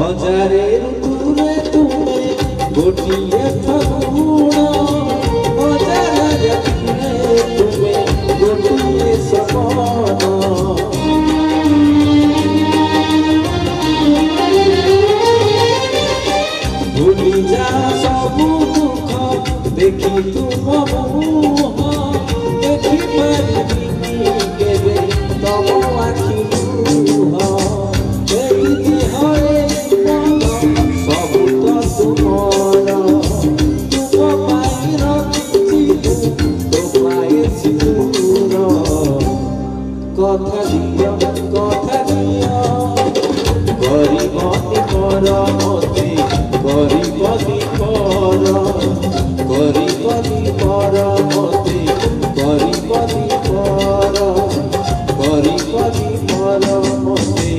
हजारे ऋतुरे तुमे गोटिए फगुण हजार रातिरे तुमे गोटिए सपन भूली जा सबु दुख देखी तुम मुह देखी पारिबिनी केबे तम आखि लुह देखी हरे सबु तो तुमर तुम पाई रखिछि तो पाए सिंदूर কথা দিও गरिबनी पर मते गरिबनी पर गरिबनी पर मते गरिबनी पर गरिबनी पर मते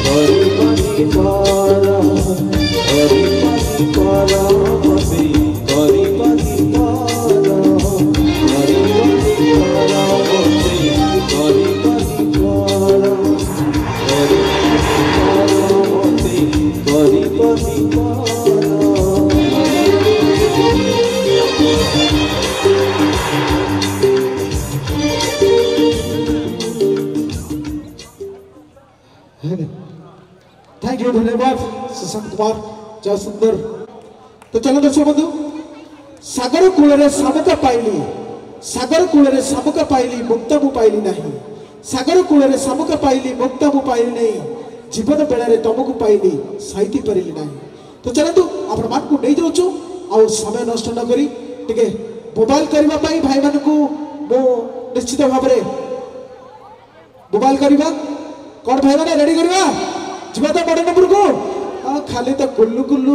गरिबनी पर गरिबनी पर मते गरिबनी पर गरिबनी पर मते गरिबनी पर गरिबनी पर थैंक यू धन्यवाद सुशांत कुमार जय सुंदर। तो चलो दर्शक बंधु सागर कूल शामुक पाइली सागर कूल शामुक पाइली मुक्त मु पाइली नहीं सागर कूल शामुक पाइली मुक्त मु पाइली नहीं जीवन बेड़े तुमको पाइली साइती पारिली नहीं। तो चलतु आपण मान को नहीं जाऊँ आ समय नष्ट न करी टिके मोबाइल करने भाई मान को मो निश्चित भाव में मोबाइल करवा कौन भाई मैंने रेडी करवा जीवा तो बड़ नंबर को खाली तो गुल्लू गुल्लू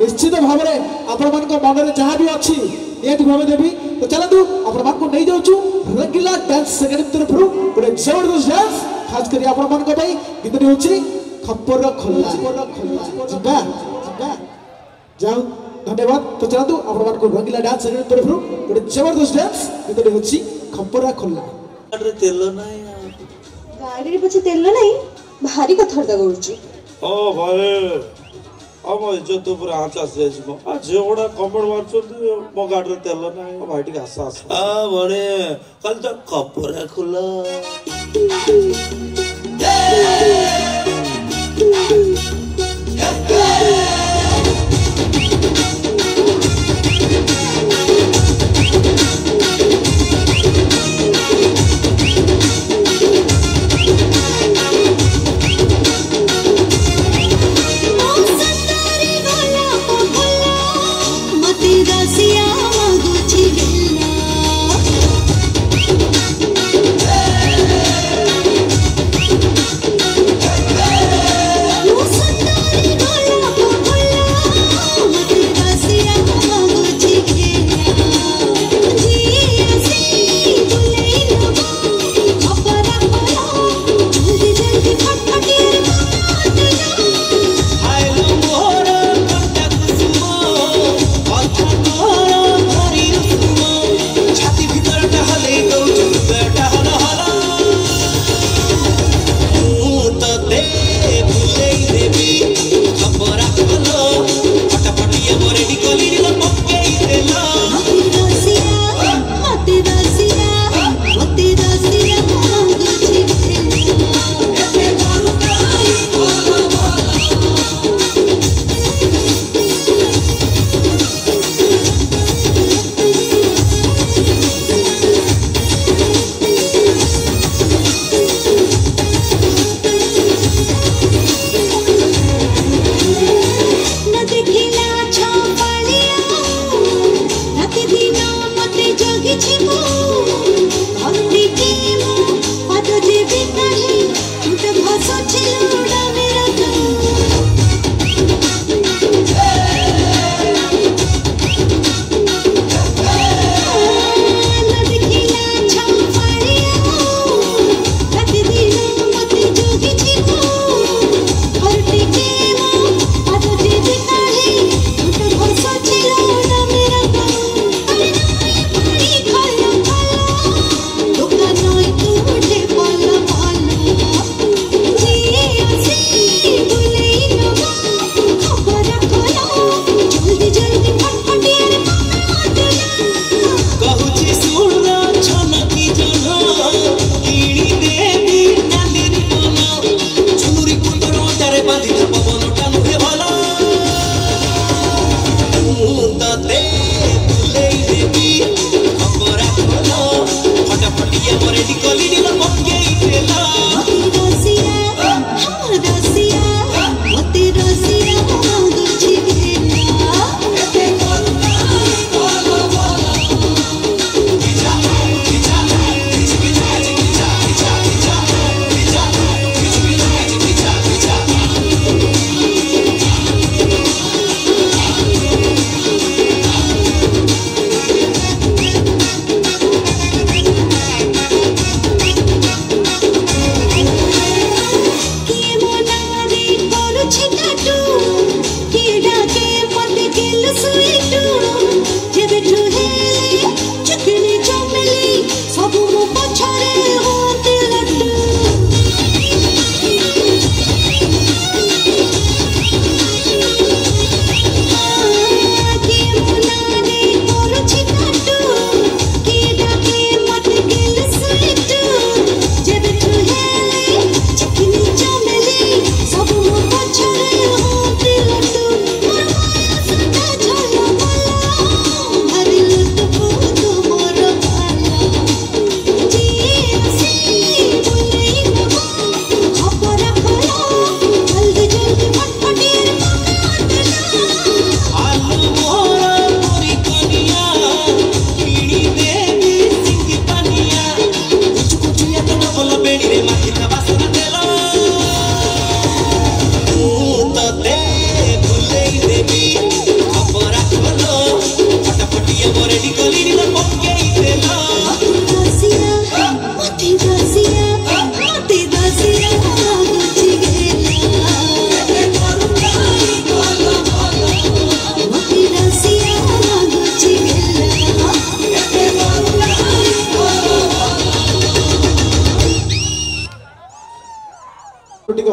निश्चित भाव में आपण मान मन में जहाँ भी अच्छी निहत भाव देवी। तो चलतु आपण मान को नहीं जाऊँ रंगीला डांस सेकेंड तरफ गोटे जबरदस्त डांस खास कर आपण मान गीतटी हूँ खपर खोला जीवा जाओ धन्यवाद। तो चलतु आपण मान को रंगीला डांस सेकेंड तरफ गोटे जबरदस्त डांस गीतटी हूँ खपर खोला तेल ना गाड़ी पछे तेल नहीं ଭାରି କଥାବାର୍ତ୍ତା କରୁଛୁ। ହଁ ଭାଇ ଆମ ଇଜ୍ଜତ ଉପରେ ଆଞ୍ଚ ଆସିଯାଇଛି ମୋ ଝିଅ ଗୁଡ଼ା କମେଣ୍ଟ ମାରୁଛନ୍ତି ମୋ ଗାଡ଼ିରେ ତେଲ ନାହିଁ ଭାଇ ଟିକେ ଆସ ଆସ ବଣେ ଖାଲି ତ କପରା ଖୋଲ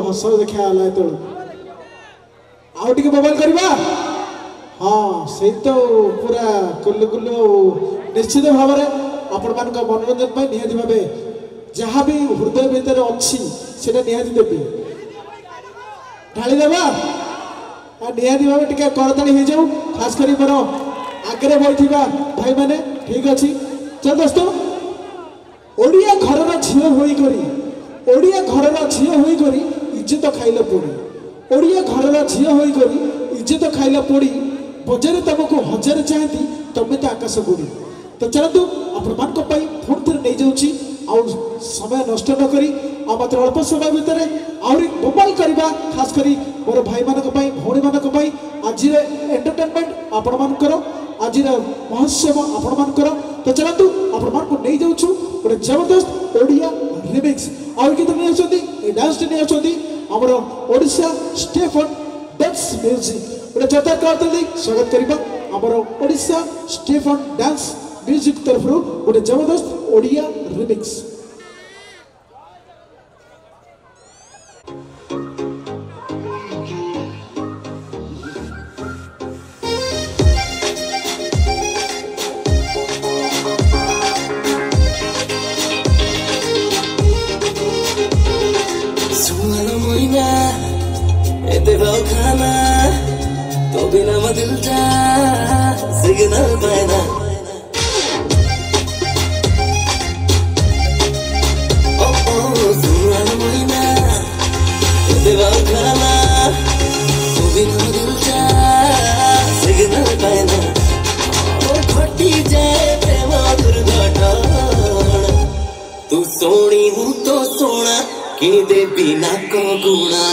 हस देखा है आउ टिके मोबाइल करवा हाँ से तो पूरा कुल्लु कुल्लु निश्चित भाव में आपण मान मनोरंजन निहाती भाव जहाँ भी हृदय भितर अच्छी से निहाती देवी ढाली देवा निहाती भाव टिके करताली हो जाऊ खास कर मोर आगे बैठा भाई मैंने ठीक अच्छे चल दोस्तों ओडिया घर झील ओडिया घर झील होकर इज्जत खाइल पोड़ी ओडिया घर झील होकर इज्जत खाइल पोड़ी बजारे तुमको हजार चाहती तुम तो आकाश बुड़ी तो चलतु आपण फोन थे नहीं जाऊँगी आउ समय नष्ट न करी मात्र अल्प समय भितर आहरी मोबाइल करवा खास करी मोर भाई मानक भौणी मानक आज एंटरटेनमेंट आपण मानकर आज महोत्सव आपण मानकर तो चलतु आपण मान को नहीं जाऊँ गोटे जबरदस्त ओडिया रिमिक्स आउ गीत नहीं आसती डांस नहीं आसती आमर Odisha step on dance music गोटे जोरदार करते स्वागत करवा आमर Odisha step on dance music तरफ गोटे जबरदस्त ओडिया रिमिक्स खाना तो बिना दिल जा सिग्नल पैदा खाना तो बिना दिल जा सिग्नल पैदा घटी जाए प्रेम दुर्घटना तू सोनी हूँ तो सोना कि दे बिना को गुणा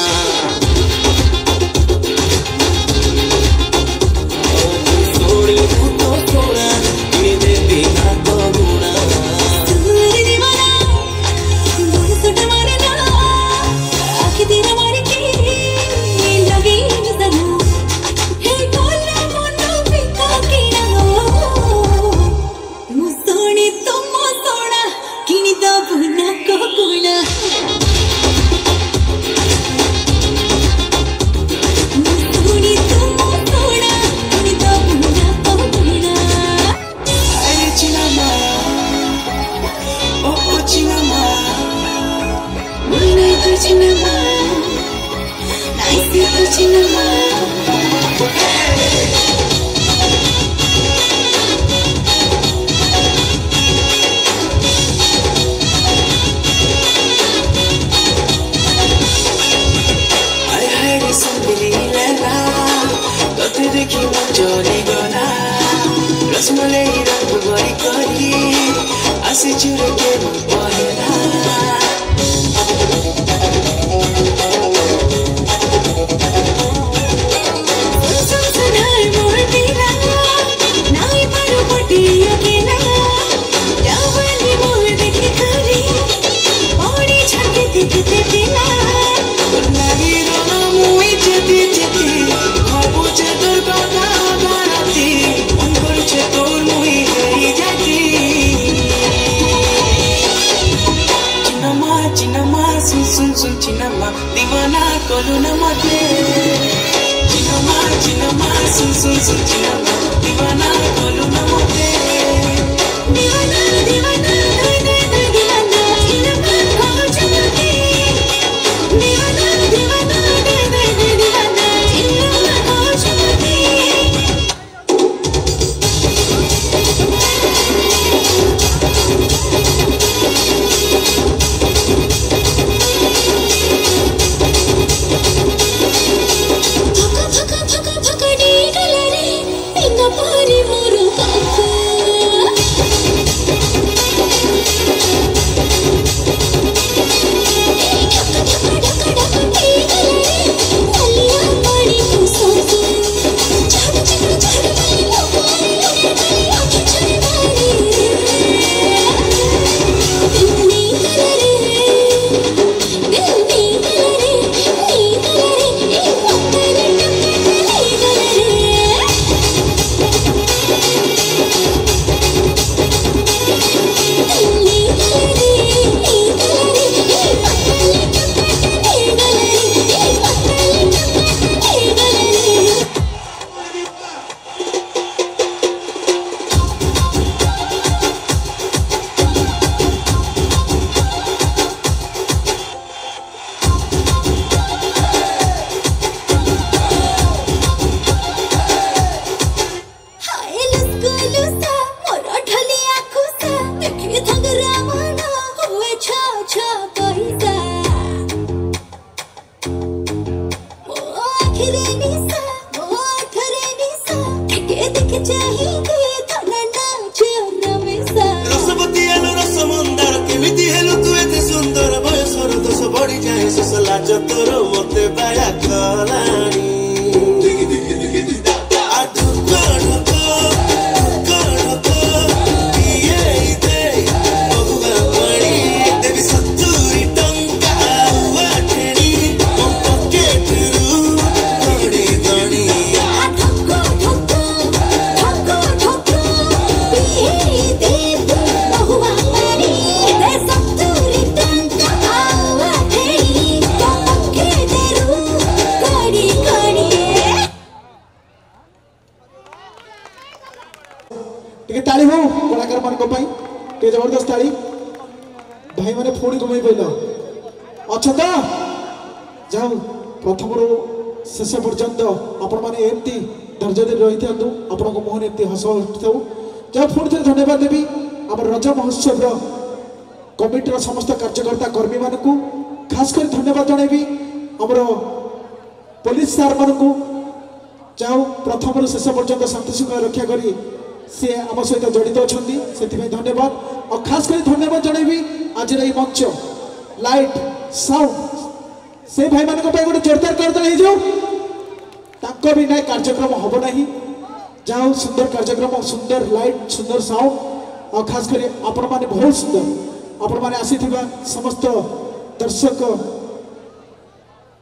Pari रे निसा ओ ठरे निसा के देख चाहिए तना नाच नमेसा रसवती आलो रसमंदार केमिति हेलो तू एते सुंदर बयसर दोष बढी जाए सोस लाज तोर मते बाया कलाणी टिके ताली हो कलाकार मान को पाई टिके जबरदस्त ताली भाई माने फोड़ी घुमाई पइलो अच्छा तो जाओ प्रथम रो शेष पर्यंत आपण माने एमती धैर्य दे रही थांतु आपण को मोहन एमती हस उठथौ जाओ फोड़ी थे धन्यवाद देबी हमर रज महोत्सव रो कमिटी रो समस्त कार्यकर्ता कर्मी मान को खास कर धन्यवाद जणेबी हमर पुलिस सार मान को जाओ प्रथम रो शेष पर्यंत शांति शृंखला रक्षा करी से आम सहित जड़ित अच्छा से धन्यवाद और खास कर धन्यवाद जनइबी आज मंच लाइट साउंड से भाई मान गोटे जोरदार करदल हो जाओ बिना कार्यक्रम हम ना जाओ सुंदर कार्यक्रम सुंदर लाइट सुंदर साउंड और खास कर आपण मैंने बहुत सुंदर आपण मैंने आसी समस्त दर्शक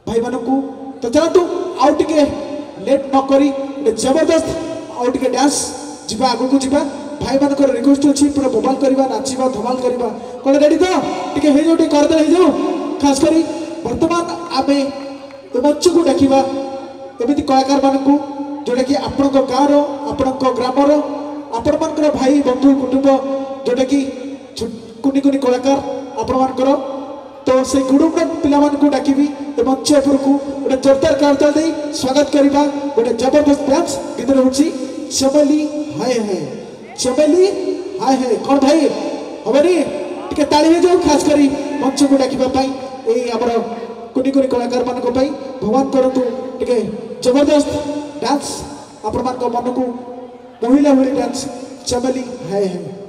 भाई मान को तो चलतु आउ टे लेट न करी जबरदस्त आउ टे डांस जीवा आगु को जीवा भाई मान रिक्वेस्ट अच्छी पूरा बोबाल करवा नाचिबा धमाल करवा कौन रेडी तो टिके हे जो कर दे जाओ खास करी वर्तमान आमे मंच को डाकिबा एमिति कलाकार मान को जोटा कि आपण गाँव रो आपण ग्राम रो आपण मान भाई बंधु कुटुंब जोटा कि कुनी कुनी कलाकार आपण मान तो से कुटुंब पिला मान को डाकिबी ए मंच ऊपर को गोटे जोरदार करता दे स्वागत करवा गोटे जबरदस्त डांस गीत होची चमेली हाय हाय चमेली हाय हाय कौन भाई हमारी टिके ताली हो जाओ खास करी मंच को डाकिबा पाई ए हमर कुनी कुनी कलाकार मान को पाई भगवान करतु टिके जबरदस्त डांस आपण मान को मन को महिला भली डांस चमेली हाय हाय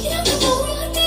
You're the one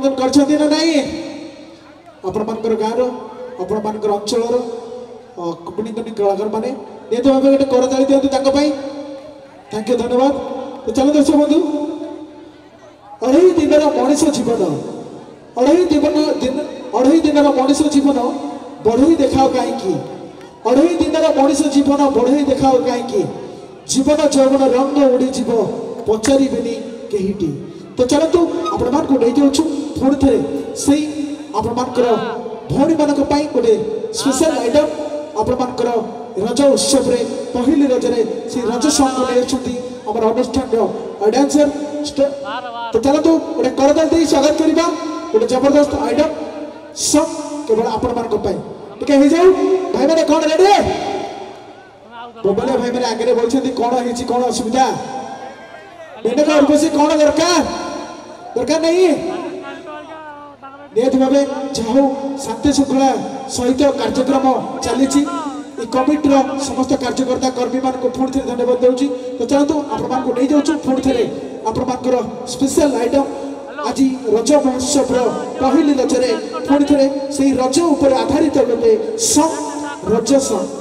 अनुमोदन करछथि ना नहीं आपण मानकर गाँव आपण मानकर अंचल कुणी कुणी कलाकार माने निहत भाव गोटे करताली दिंतु थैंक यू धन्यवाद। तो चलो दर्शक बंधु अढ़ई दिन मनीष जीवन अढ़ई दिन मनीष जीवन बढ़ई देखा कहीं अढ़ई दिन मनीष जीवन बढ़ई देखा कहीं जीवन जौवन रंग उड़ीजीव पचारे कहीटी। तो चलतु आपण मान नहीं जाऊँ पुणी थे से आपण मानकर भौणी मान गोटे स्पेशल आइटम आपण मानकर रज उत्सव रे पहली रज रे से रज सॉन्ग ले आमर अनुष्ठान डांसर। तो चलतु गोटे करदल दे स्वागत करवा गोटे जबरदस्त आइटम सॉन्ग केवल आपण मान टिके हो जाऊ भाई मैंने कौन रेडी बोबले भाई मैंने आगे बोलते कौन है कौन असुविधा मैंने उर्वशी कौन दरकार दरकार नहीं निहत भाव जाऊ शांति श्रृंखला सहित कार्यक्रम चली कमिटर समस्त कार्यकर्ता कर्मी मान पुणी थे धन्यवाद दूसरी। तो चलतु आपण नहीं जाऊँ पुणी थे आपर स्पेशल आइटम आज रज महोत्सव पहली रजरे पुणी थे से रज उपर आधारित गोटे सॉन्ग रज सॉन्ग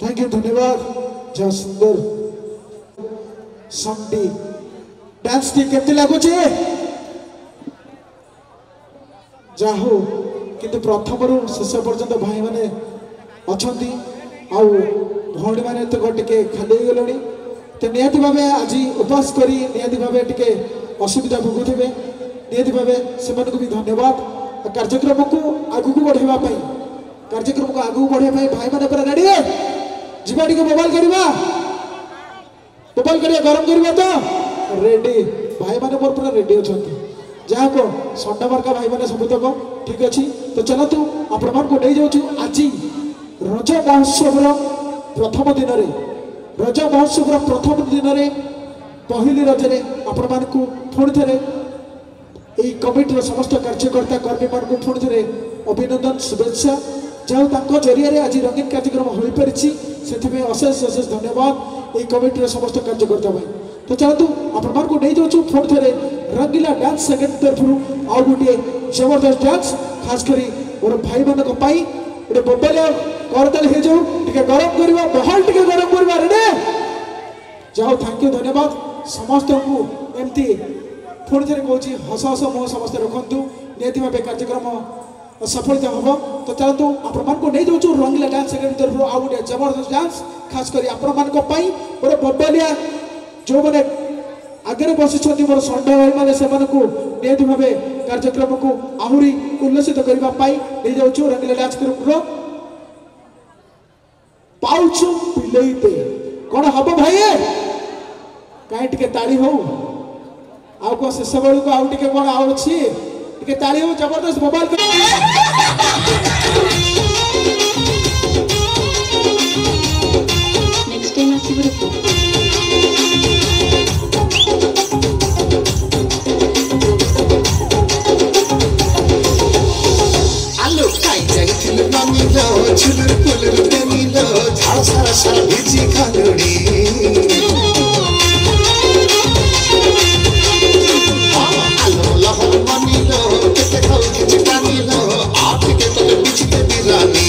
थैंक यू धन्यवाद जहाँ सुंदर संगटी डांस टी केते लागुचे जाहु किंतु प्रथम रु शेष पर्यंत भाई माने अछंती आउ भौणी माने तो टिके खाली गलणी तो निहाती भावे आज उपवास करी निहाती भावे टिके असुविधा भोगुथिबे निहाती भावे सेमानकु भी धन्यवाद कार्यक्रम को आगु को बढ़ावा पई कार्यक्रम को आगु बढ़ावा पई भाई माने पर रेडी जीवा टिके मोबाइल करबा मोबाइल करिया गरम करबा तो रेडी भाई माने मोर पूरा रेडी अछंती जहाँ को संडा मार्का भाई मैंने सबुतक ठीक अच्छे तो चलतु आपण मान को नहीं जाऊँ आज रज महोत्सव प्रथम दिन में रज महोत्सव प्रथम दिन में पहली रजरे आपण मान को पुणी थे यही कमिटर समस्त कार्यकर्ता कर्मी मान को पुणी थे अभिनंदन शुभेच्छा जहाँ जरिया आज रंगीन कार्यक्रम हो पारी से अशेष अशेष धन्यवाद यही कमिटर समस्त कार्यकर्ता भाई तो चलतु आपण मान को नहीं जाऊँ पुणी थे रंगीला डांस सेकेंड तरफ आउ गोटे जबरदस्त डांस खास करी मोर भाई मान गोटे मोबाइल करदल हो जाऊ टे गरम करवा महल टे गरम करवा रेडे जाओ थैंक यू धन्यवाद समस्त को एमती पुणी थे कहूँ हस हस मुह समस्त रखु निहती भाव कार्यक्रम सफलता हम तो चलतु आपण मान को नहीं जाऊँ रंगीला डांस सेकेंड तरफ आउ गोटे जबरदस्त डांस खास करी आपण मान मोर मोबाइलिया जो मैंने आगे बसी मोर संडा भाई मैंने से निहती भाव कार्यक्रम को आहरी उल्लसित करने नहीं जाऊँ रंगीला डांस ग्रुप पाउछु पिलेते कौन हम भाई कहीं टे ताली हो आउ कौन शेष बेलू को आउ टे कौन आउ अच्छी टे ताली हो जबरदस्त मोबाइल नेक्स्ट टाइम आसीबो चुलर पुलर पेनीलो झाड़ सारा सारा भिजी खालोड़ी आलो लहर मनीलो केते खाऊ किछि टानीलो आप के तले बिछते बिरानी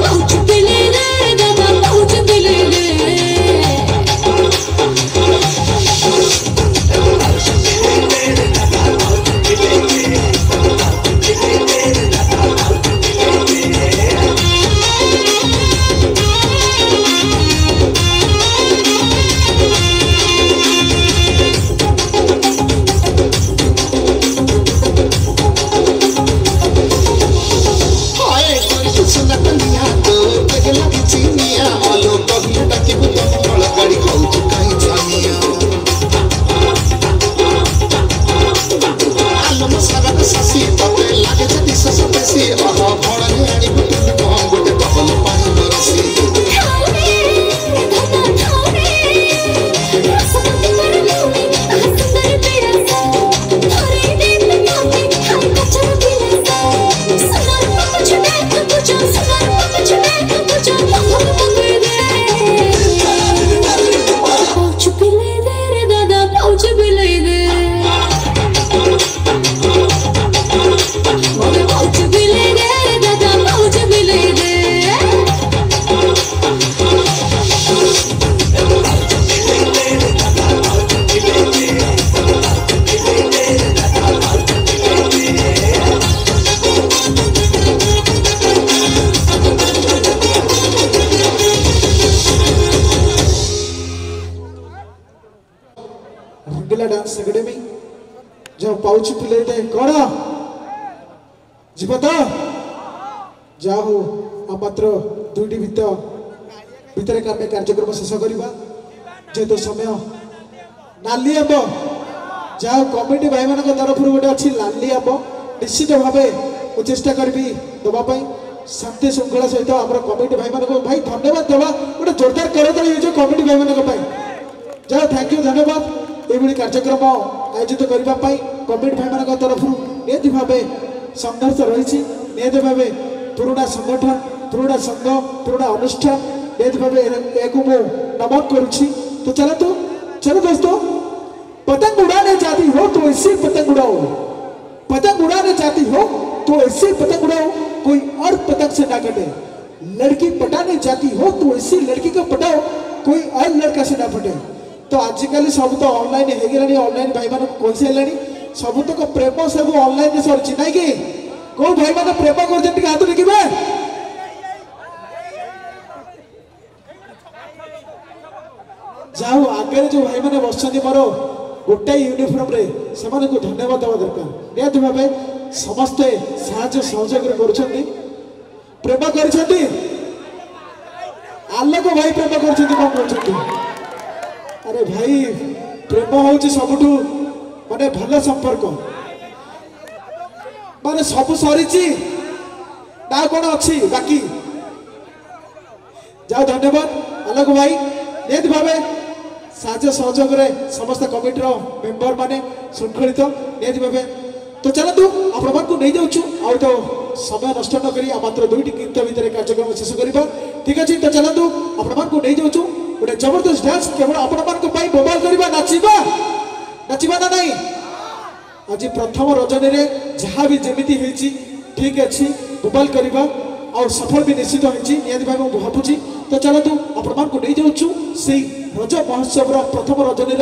Pouch, जाओ पाउच पिले दे कौन जीव तो जाओ आ मात्र 2टी भितर कार्यक्रम शेष करवा जेहेतु समय नाली आंब जाओ कमिटी भाई मान तरफ गोटे अच्छी लाली आंब निश्चित भाव मुझे चेष्टा करी दवाई शांति श्रृंखला सहित आम कमिटी भाई मान भाई धन्यवाद देवा गोटे जोरदार कर कमिटी भाई मान जाओ थैंक यू धन्यवाद ये कार्यक्रम आयोजित करने कमिटी भाई मान तरफ निहती भाव संघर्ष रही निहती भाव पुराणा संगठन पुराणा संघ पुराणा अनुष्ठान निहती भाव एक नमन करुच्ची। तो चलो दोस्तों पतंग उड़ाने जाती हो तो ऐसे पतंग उड़ाओ पतंग उड़ाने जाती हो तो ऐसे पतंग उड़ाओ कोई और पतंग से ना कटे लड़की पटाने जाती हो तो ऐसी लड़की को पटाओ कोई और लड़का से ना पटे। तो आजिकल सब तो ऑनलाइन हो गलानी ऑनलाइन भाई मान कौन से सब तो प्रेम सब ऑनलाइन सरी ना कि कौ भाई मान प्रेम कर हाथ देखिए जाओ आगे जो भाई मैंने बस मोर गोटे यूनिफॉर्म रे से धन्यवाद देवा दरकार निहती भाव समस्ते साहाय्य सहयोग प्रेम कर आलोक भाई प्रेम कर अरे भाई प्रेम हूँ सबुठ माने भल संपर्क माने सब सरी ना कौन अच्छी बाकी जाओ धन्यवाद आलोक भाई निहती भाव साहाय्य सहयोग समस्त कमिटर मेंबर माने श्रृंखलित निहती भाव। तो चलतु आपण को नहीं जाऊँ आ तो समय नष्ट न करी मात्र 2टी गीत भितर कार्यक्रम शेष करवा ठीक अच्छे। तो चलतु आपण को नहीं जाऊँ गोटे जबरदस्त डांस केवल आपण मान मोबाइल करवा नाचिबा नाचिबा ना नहीं आज प्रथम रजनी रे जहाँ भी जमीती होती ठीक अच्छे मोबाइल करवा और सफल भी निश्चित होती निहती भाव मुझे भावुची। तो चलतु आपण को नहीं जाऊँ से रज महोत्सव प्रथम रजनी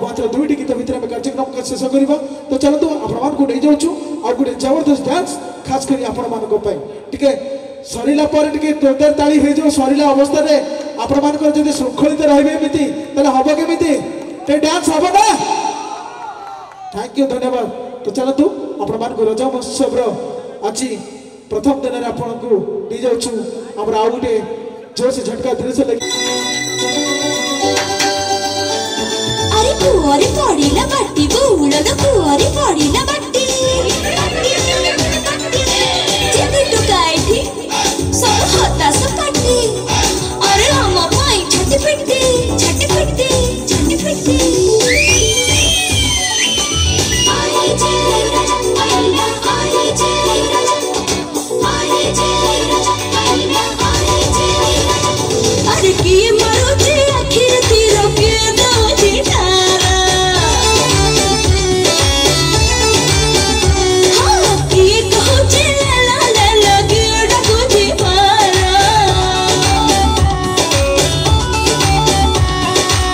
मात्र 2टी गीत भितर कार्यक्रम शेष करवा। तो चलतु आपण को नहीं जाऊँ आ गोटे जबरदस्त डांस खास कर आपण मान टे सरला जोरदार ताली हो सरला अवस्था आपण मान श्रृंखलित रही हम केमी डांस हम ना थैंक यू धन्यवाद। तो चलतु आपण मान रज महोत्सव आज प्रथम दिन में आपन को नहीं जाऊँ आम आउ गोटे जोर से झटका दृश्य लगे अरे कुआरे पड़ीला बाटी बुलद कुआरे पड़ीला बाटी जेबे टुकाइठी सब हताश काटी अरे हम पाई छाती पिटती छाती पिटती छाती पिटती आए जे राजा आइला आए जे राजा आए जे राजा आइला आए जे राजा अरे की मारो जे आखिर तीर के दो जी तारा हां की कहो जे ला ला लगे डको जी पारा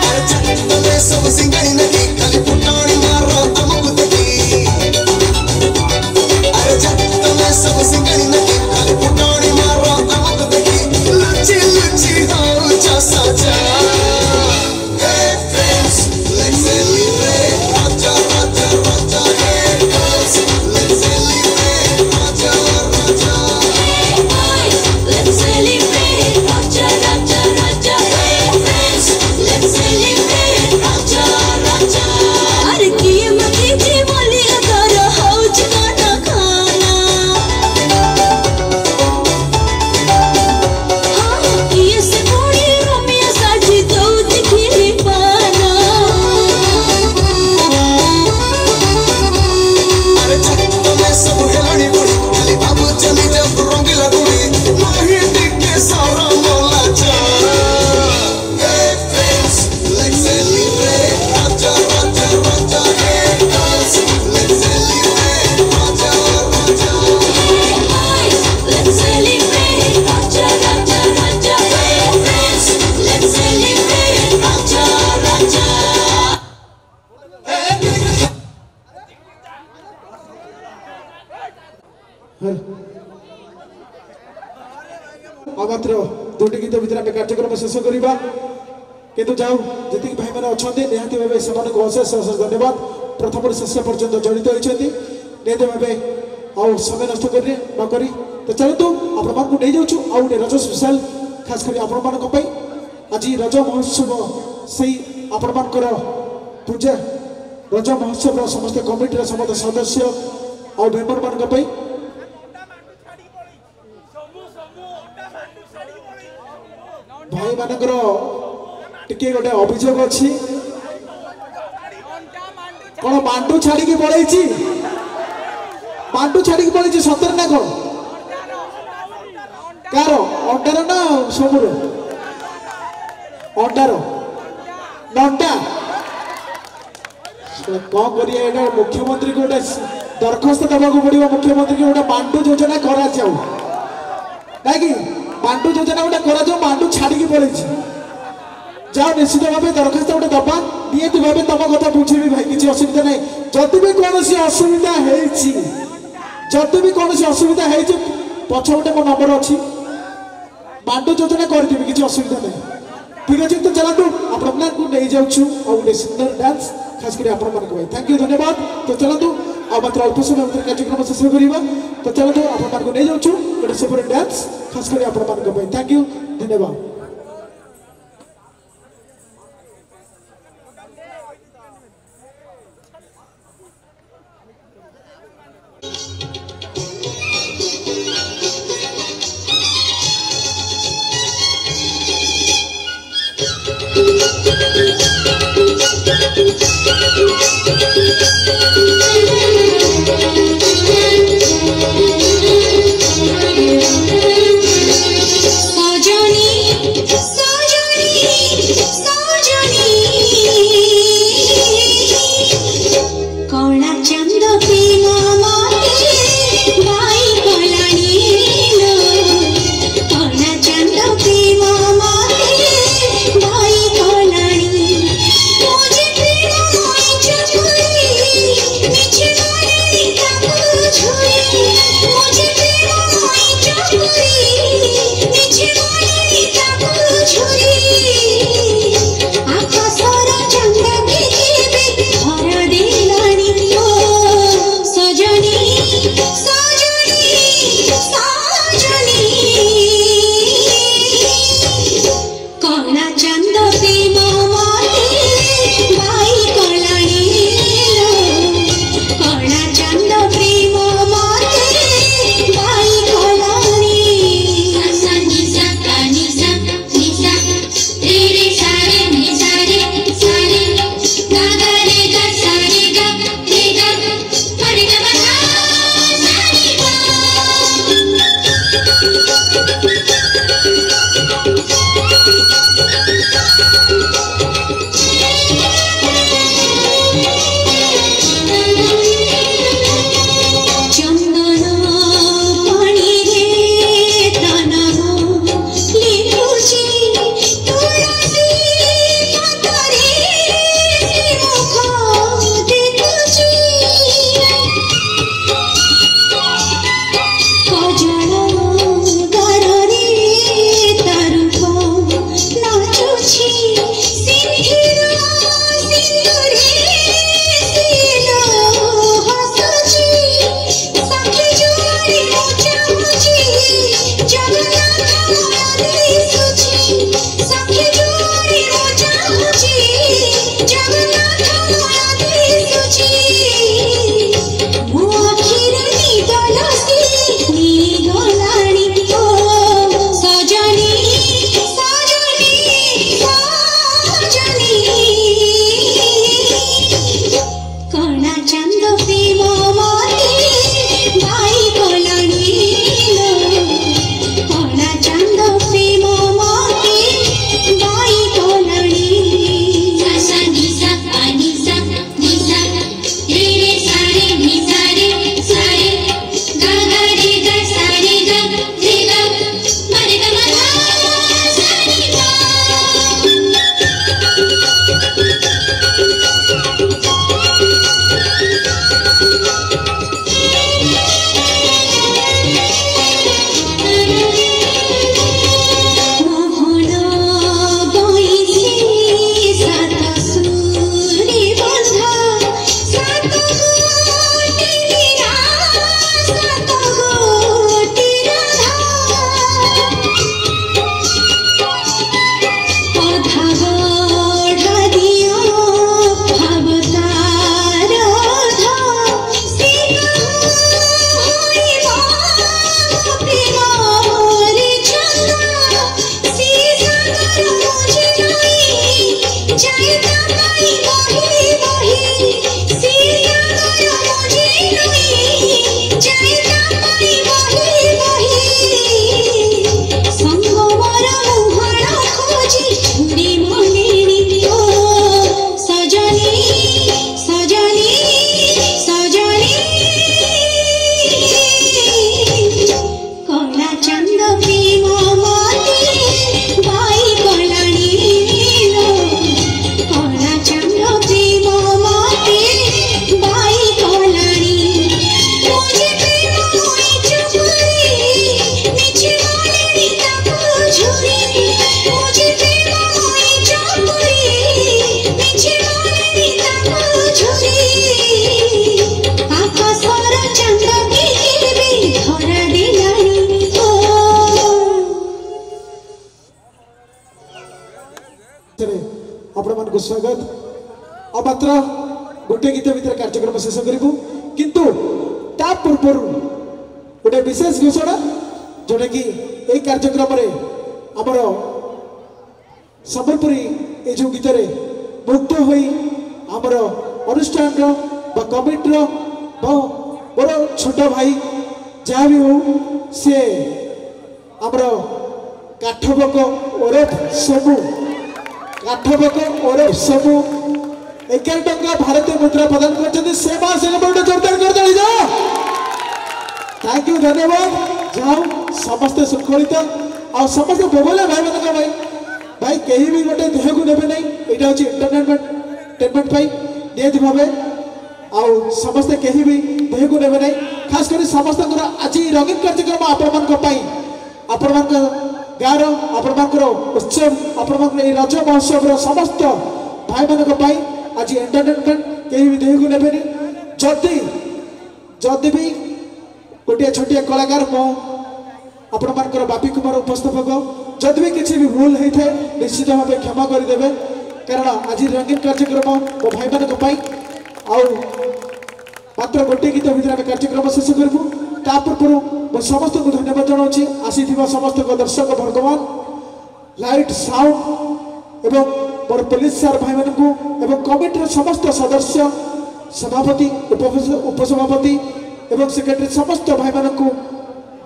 अरे चट्ट में सब सिंगड़ी नदी खाली फुटानी मारो हमको तकी अरे चट्ट में सब सिंगड़ी नदी खाली फुटानी मारो हमको तकी लुची लुची हो जा सजा hey friends let's celebrate raja raja raja hey girls let's celebrate raja raja hey boys let's celebrate raja raja raja hey friends let's celebrate raja raja अरे की मखी जी बोली अगर होच गाना खाना हां ये से बड़ी रमिया साजी तो दिखी पाना अरे चट्ट में सब हेलानी बुढ़ी खाली बाबू चली जब रंगीला गुड़ी नहीं दिखे सारा मोला जा hey friends let's celebrate raja raja raja hey girls let's celebrate raja raja hey boys let's celebrate raja raja raja hey friends let's celebrate raja raja मात्र 2टी गीत भितर कार्यक्रम शेष करवा किंतु जाऊ जी भाई मैंने अच्छा निहती भाव से अशेष अशेष धन्यवाद। प्रथम शेष पर्यंत जड़ित होती निहत भाव आउ समय नष्ट नक तो चलतु आपण नहीं जाऊँ आउ गोटे रज स्पेशल खास कर आपण मान आज रज महोत्सव से आपण मानकर पूजा रज महोत्सव समस्त कमिटी समस्त सदस्य और मेम्बर मान भाई मानकर टिके गोटे अभियोग अच्छी कौन मांडू छाड़ी पड़े मांडू छाड़ी पड़े सतर ना कौन कार अंडार ना सबुर अंडार नंटा कौन करिए मुख्यमंत्री को गोटे दरखास्त देवाक पड़ो मुख्यमंत्री को गोटे मांडू योजना करा कि मांडू योजना गोटे करा मांडू छाड़ी पड़े जाओ निश्चित भाव दरखास्त गोटे दबा निहत भाव तुम कथा बुझे भाई किसी असुविधा ना जदि भी कौन असुविधा जदि भी कौन असुविधा पछपटे मो नंबर अच्छी मांडू योजना करदेवी किसी असुविधा ना ठीक अच्छे तो चलतु आप नहीं जाऊँ गोटे सुंदर डांस खास कर आप थैंक यू धन्यवाद तो चलतु मात्र अल्प समय भर कार्यक्रम शेष करवा तो चलतु आप नहीं जाऊँ गोटे सुपर डांस खास कर आप थैंक यू धन्यवाद Thank you. को स्वागत आ मात्र गोटे गीत भीतर कार्यक्रम शेष करूँ किंतु ता पूर्व गोटे विशेष घोषणा जोटा कि यही कार्यक्रम आमर सम्बलपुरी ये जो गीत मुक्त हुई आमर अनुष्ठान कमिटर मोर छोट भाई जहाँ भी हो सी आमर काठबक ओरफ सबू काठबक ओरफ सबू 11 टंका भारतीय मुद्रा प्रदान कर जोरदार कर थैंक यू धन्यवाद जाओ समस्ते श्रृंखलित आ समस्त बोबले भाई मान भाई भाई कहीं भी गोटे देह को नेबे नहीं यहाँ हूँ एंटरटेनमेंट निहती भाव आउ समस्ते कहीं भी देह को नेबे नहीं खास कर समस्त आज रंगीन कार्यक्रम आपण गाँव आपण उत्सव आपण रज महोत्सव समस्त भाई मान आज एंटरटेनमेंट कहीं भी देह को नेबे जदि जदि भी गोटे छोटिया कलाकार मो आपण मानकर बापी कुमार उपस्थापक जदि भी किसी भी भूल होता है निश्चित भाव क्षमा करदे कारण आज रंगीन कार्यक्रम मो भाई मान मात्र गोटे गीत भीतर आम कार्यक्रम शेष करूँ ता पूर्व समस्त को धन्यवाद जनाऊँगी आसी समस्त दर्शक भगवान लाइट साउंड एवं मोर पुलिस सार भाई मान कमिटर समस्त सदस्य सभापति उपसभापति एवं सेक्रेटरी समस्त भाई मान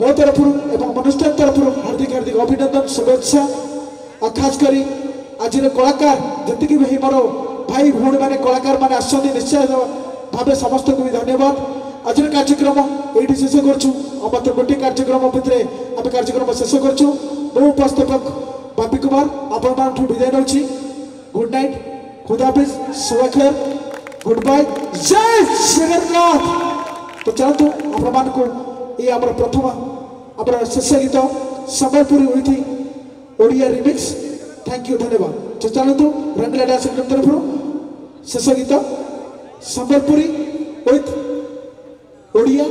मो तरफ अनुष्ठान तरफ हार्दिक हार्दिक अभिनंदन शुभेच्छा और खास कर आज कलाकार जी भी मोर भाई भौणी मैंने कलाकार मैंने आसती निश्चय भाव समस्त को भी धन्यवाद आज कार्यक्रम ये शेष कर गोटे कार्यक्रम भितर आम कार्यक्रम शेष कर उपस्थापक बापी कुमार आपण विदाय नौ गुड नाइट खुदाफिज सुबह गुड बाय जय जगन्नाथ तो चलतु आपण को ये आम प्रथम आम शेष गीत सम्बलपुरी उठी ओडिया रिमिक्स थैंक यू धन्यवाद तो चलतु रंगीला डांस तरफ शेष गीत सम्बलपुरी विथ ओडिया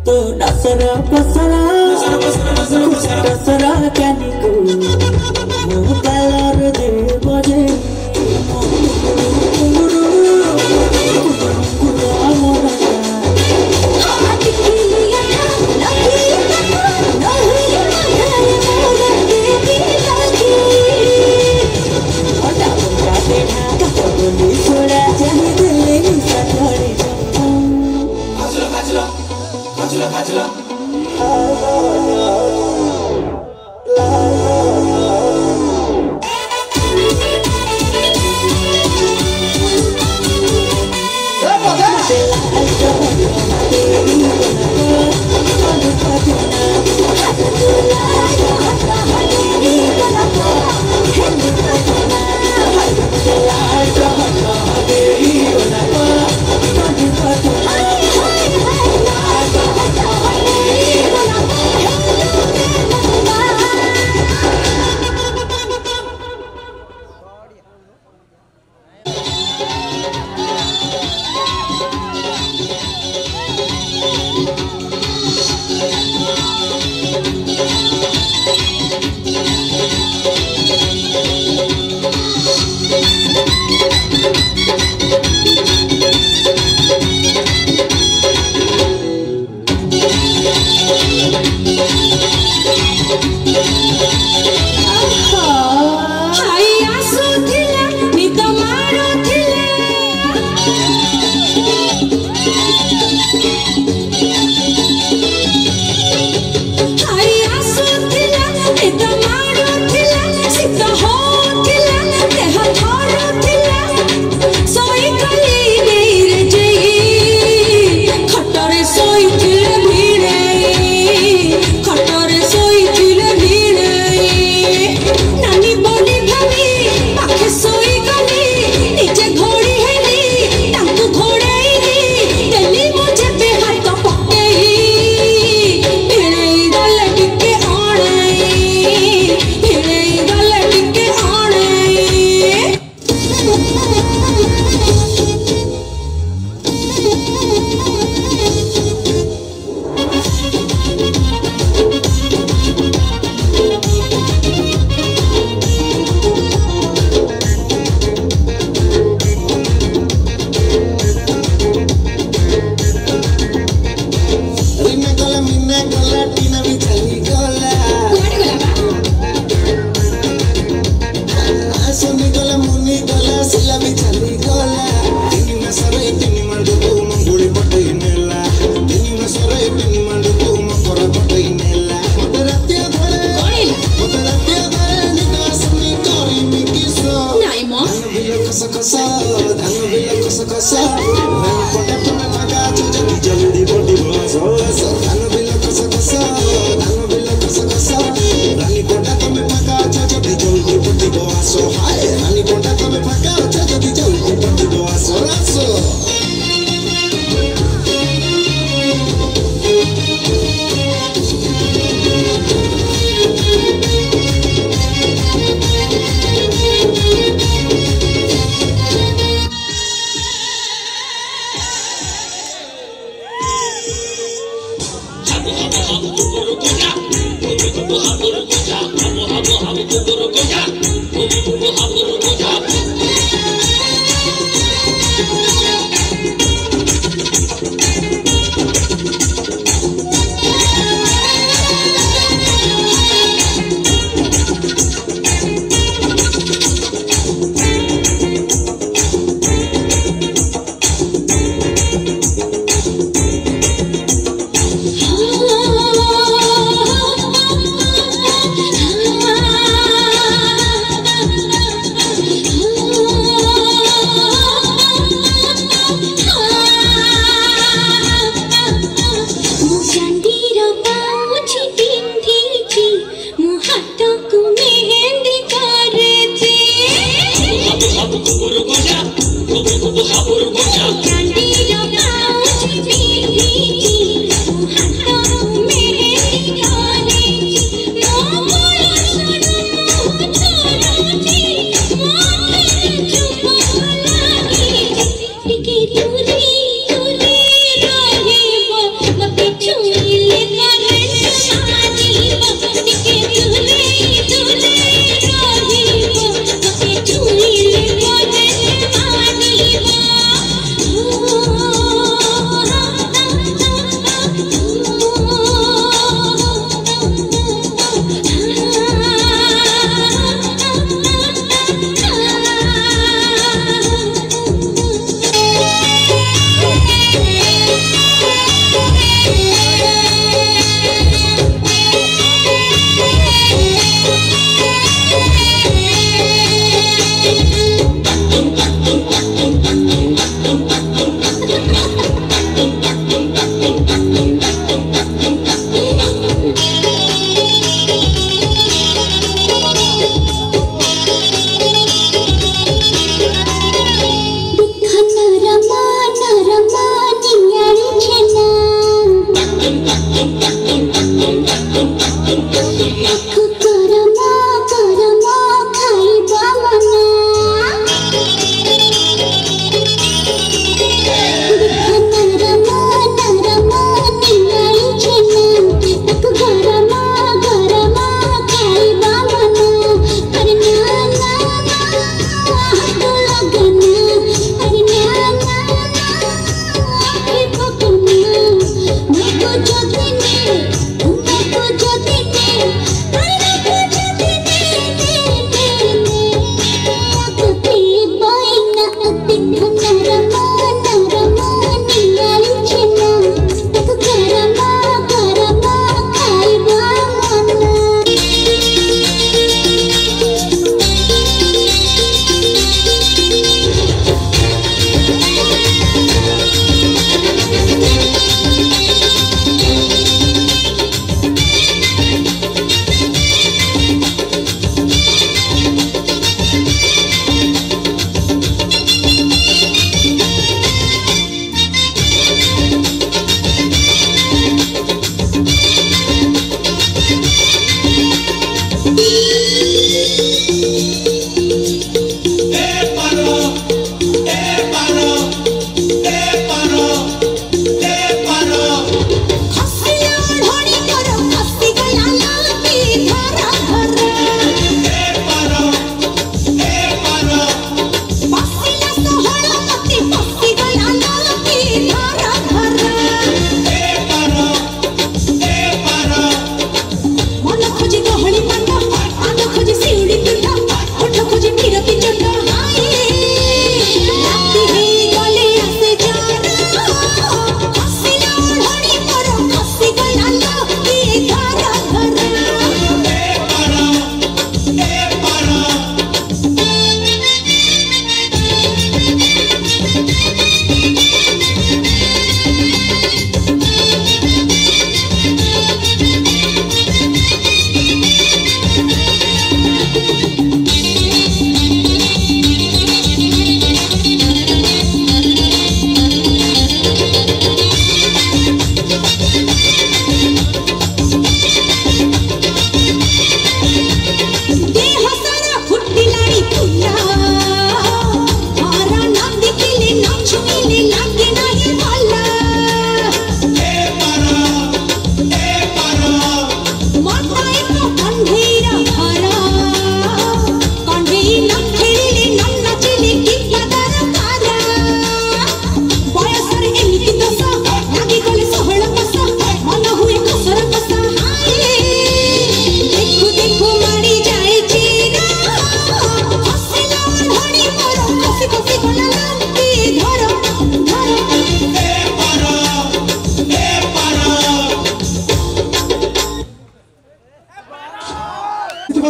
तो दसरा पसरा दसरा कानीको मो कालर दे बजे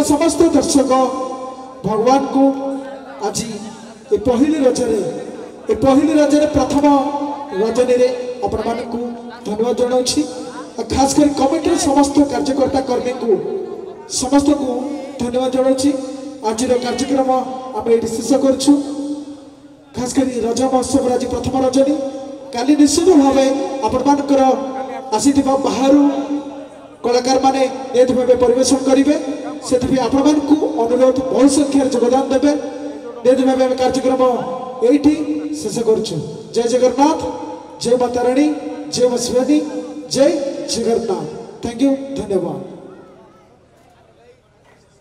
समस्त दर्शक भगवान को आज ए पहली रजरे प्रथम रजनी रे आपण मानकु धन्यवाद जनाउछि। खास कर कमिटी समस्त कार्यकर्ता कर्मी को समस्त को धन्यवाद जनाउछि। आज कार्यक्रम आम ये शेष करछु। खास कर रज महोत्सव आज प्रथम रजनी काली निश्चित भाव आपण मानकर आसीथिबा बाहरु कलाकार माने निहत भाव परिवेशन करेंगे से आपण अनुरोध बहुत संख्यार योगदान देवे निहत भाव कार्यक्रम ये शेष करुँ। जय जगन्नाथ, जय माता रानी, जय मां शिवानी, जय जगन्नाथ। थैंक यू, धन्यवाद।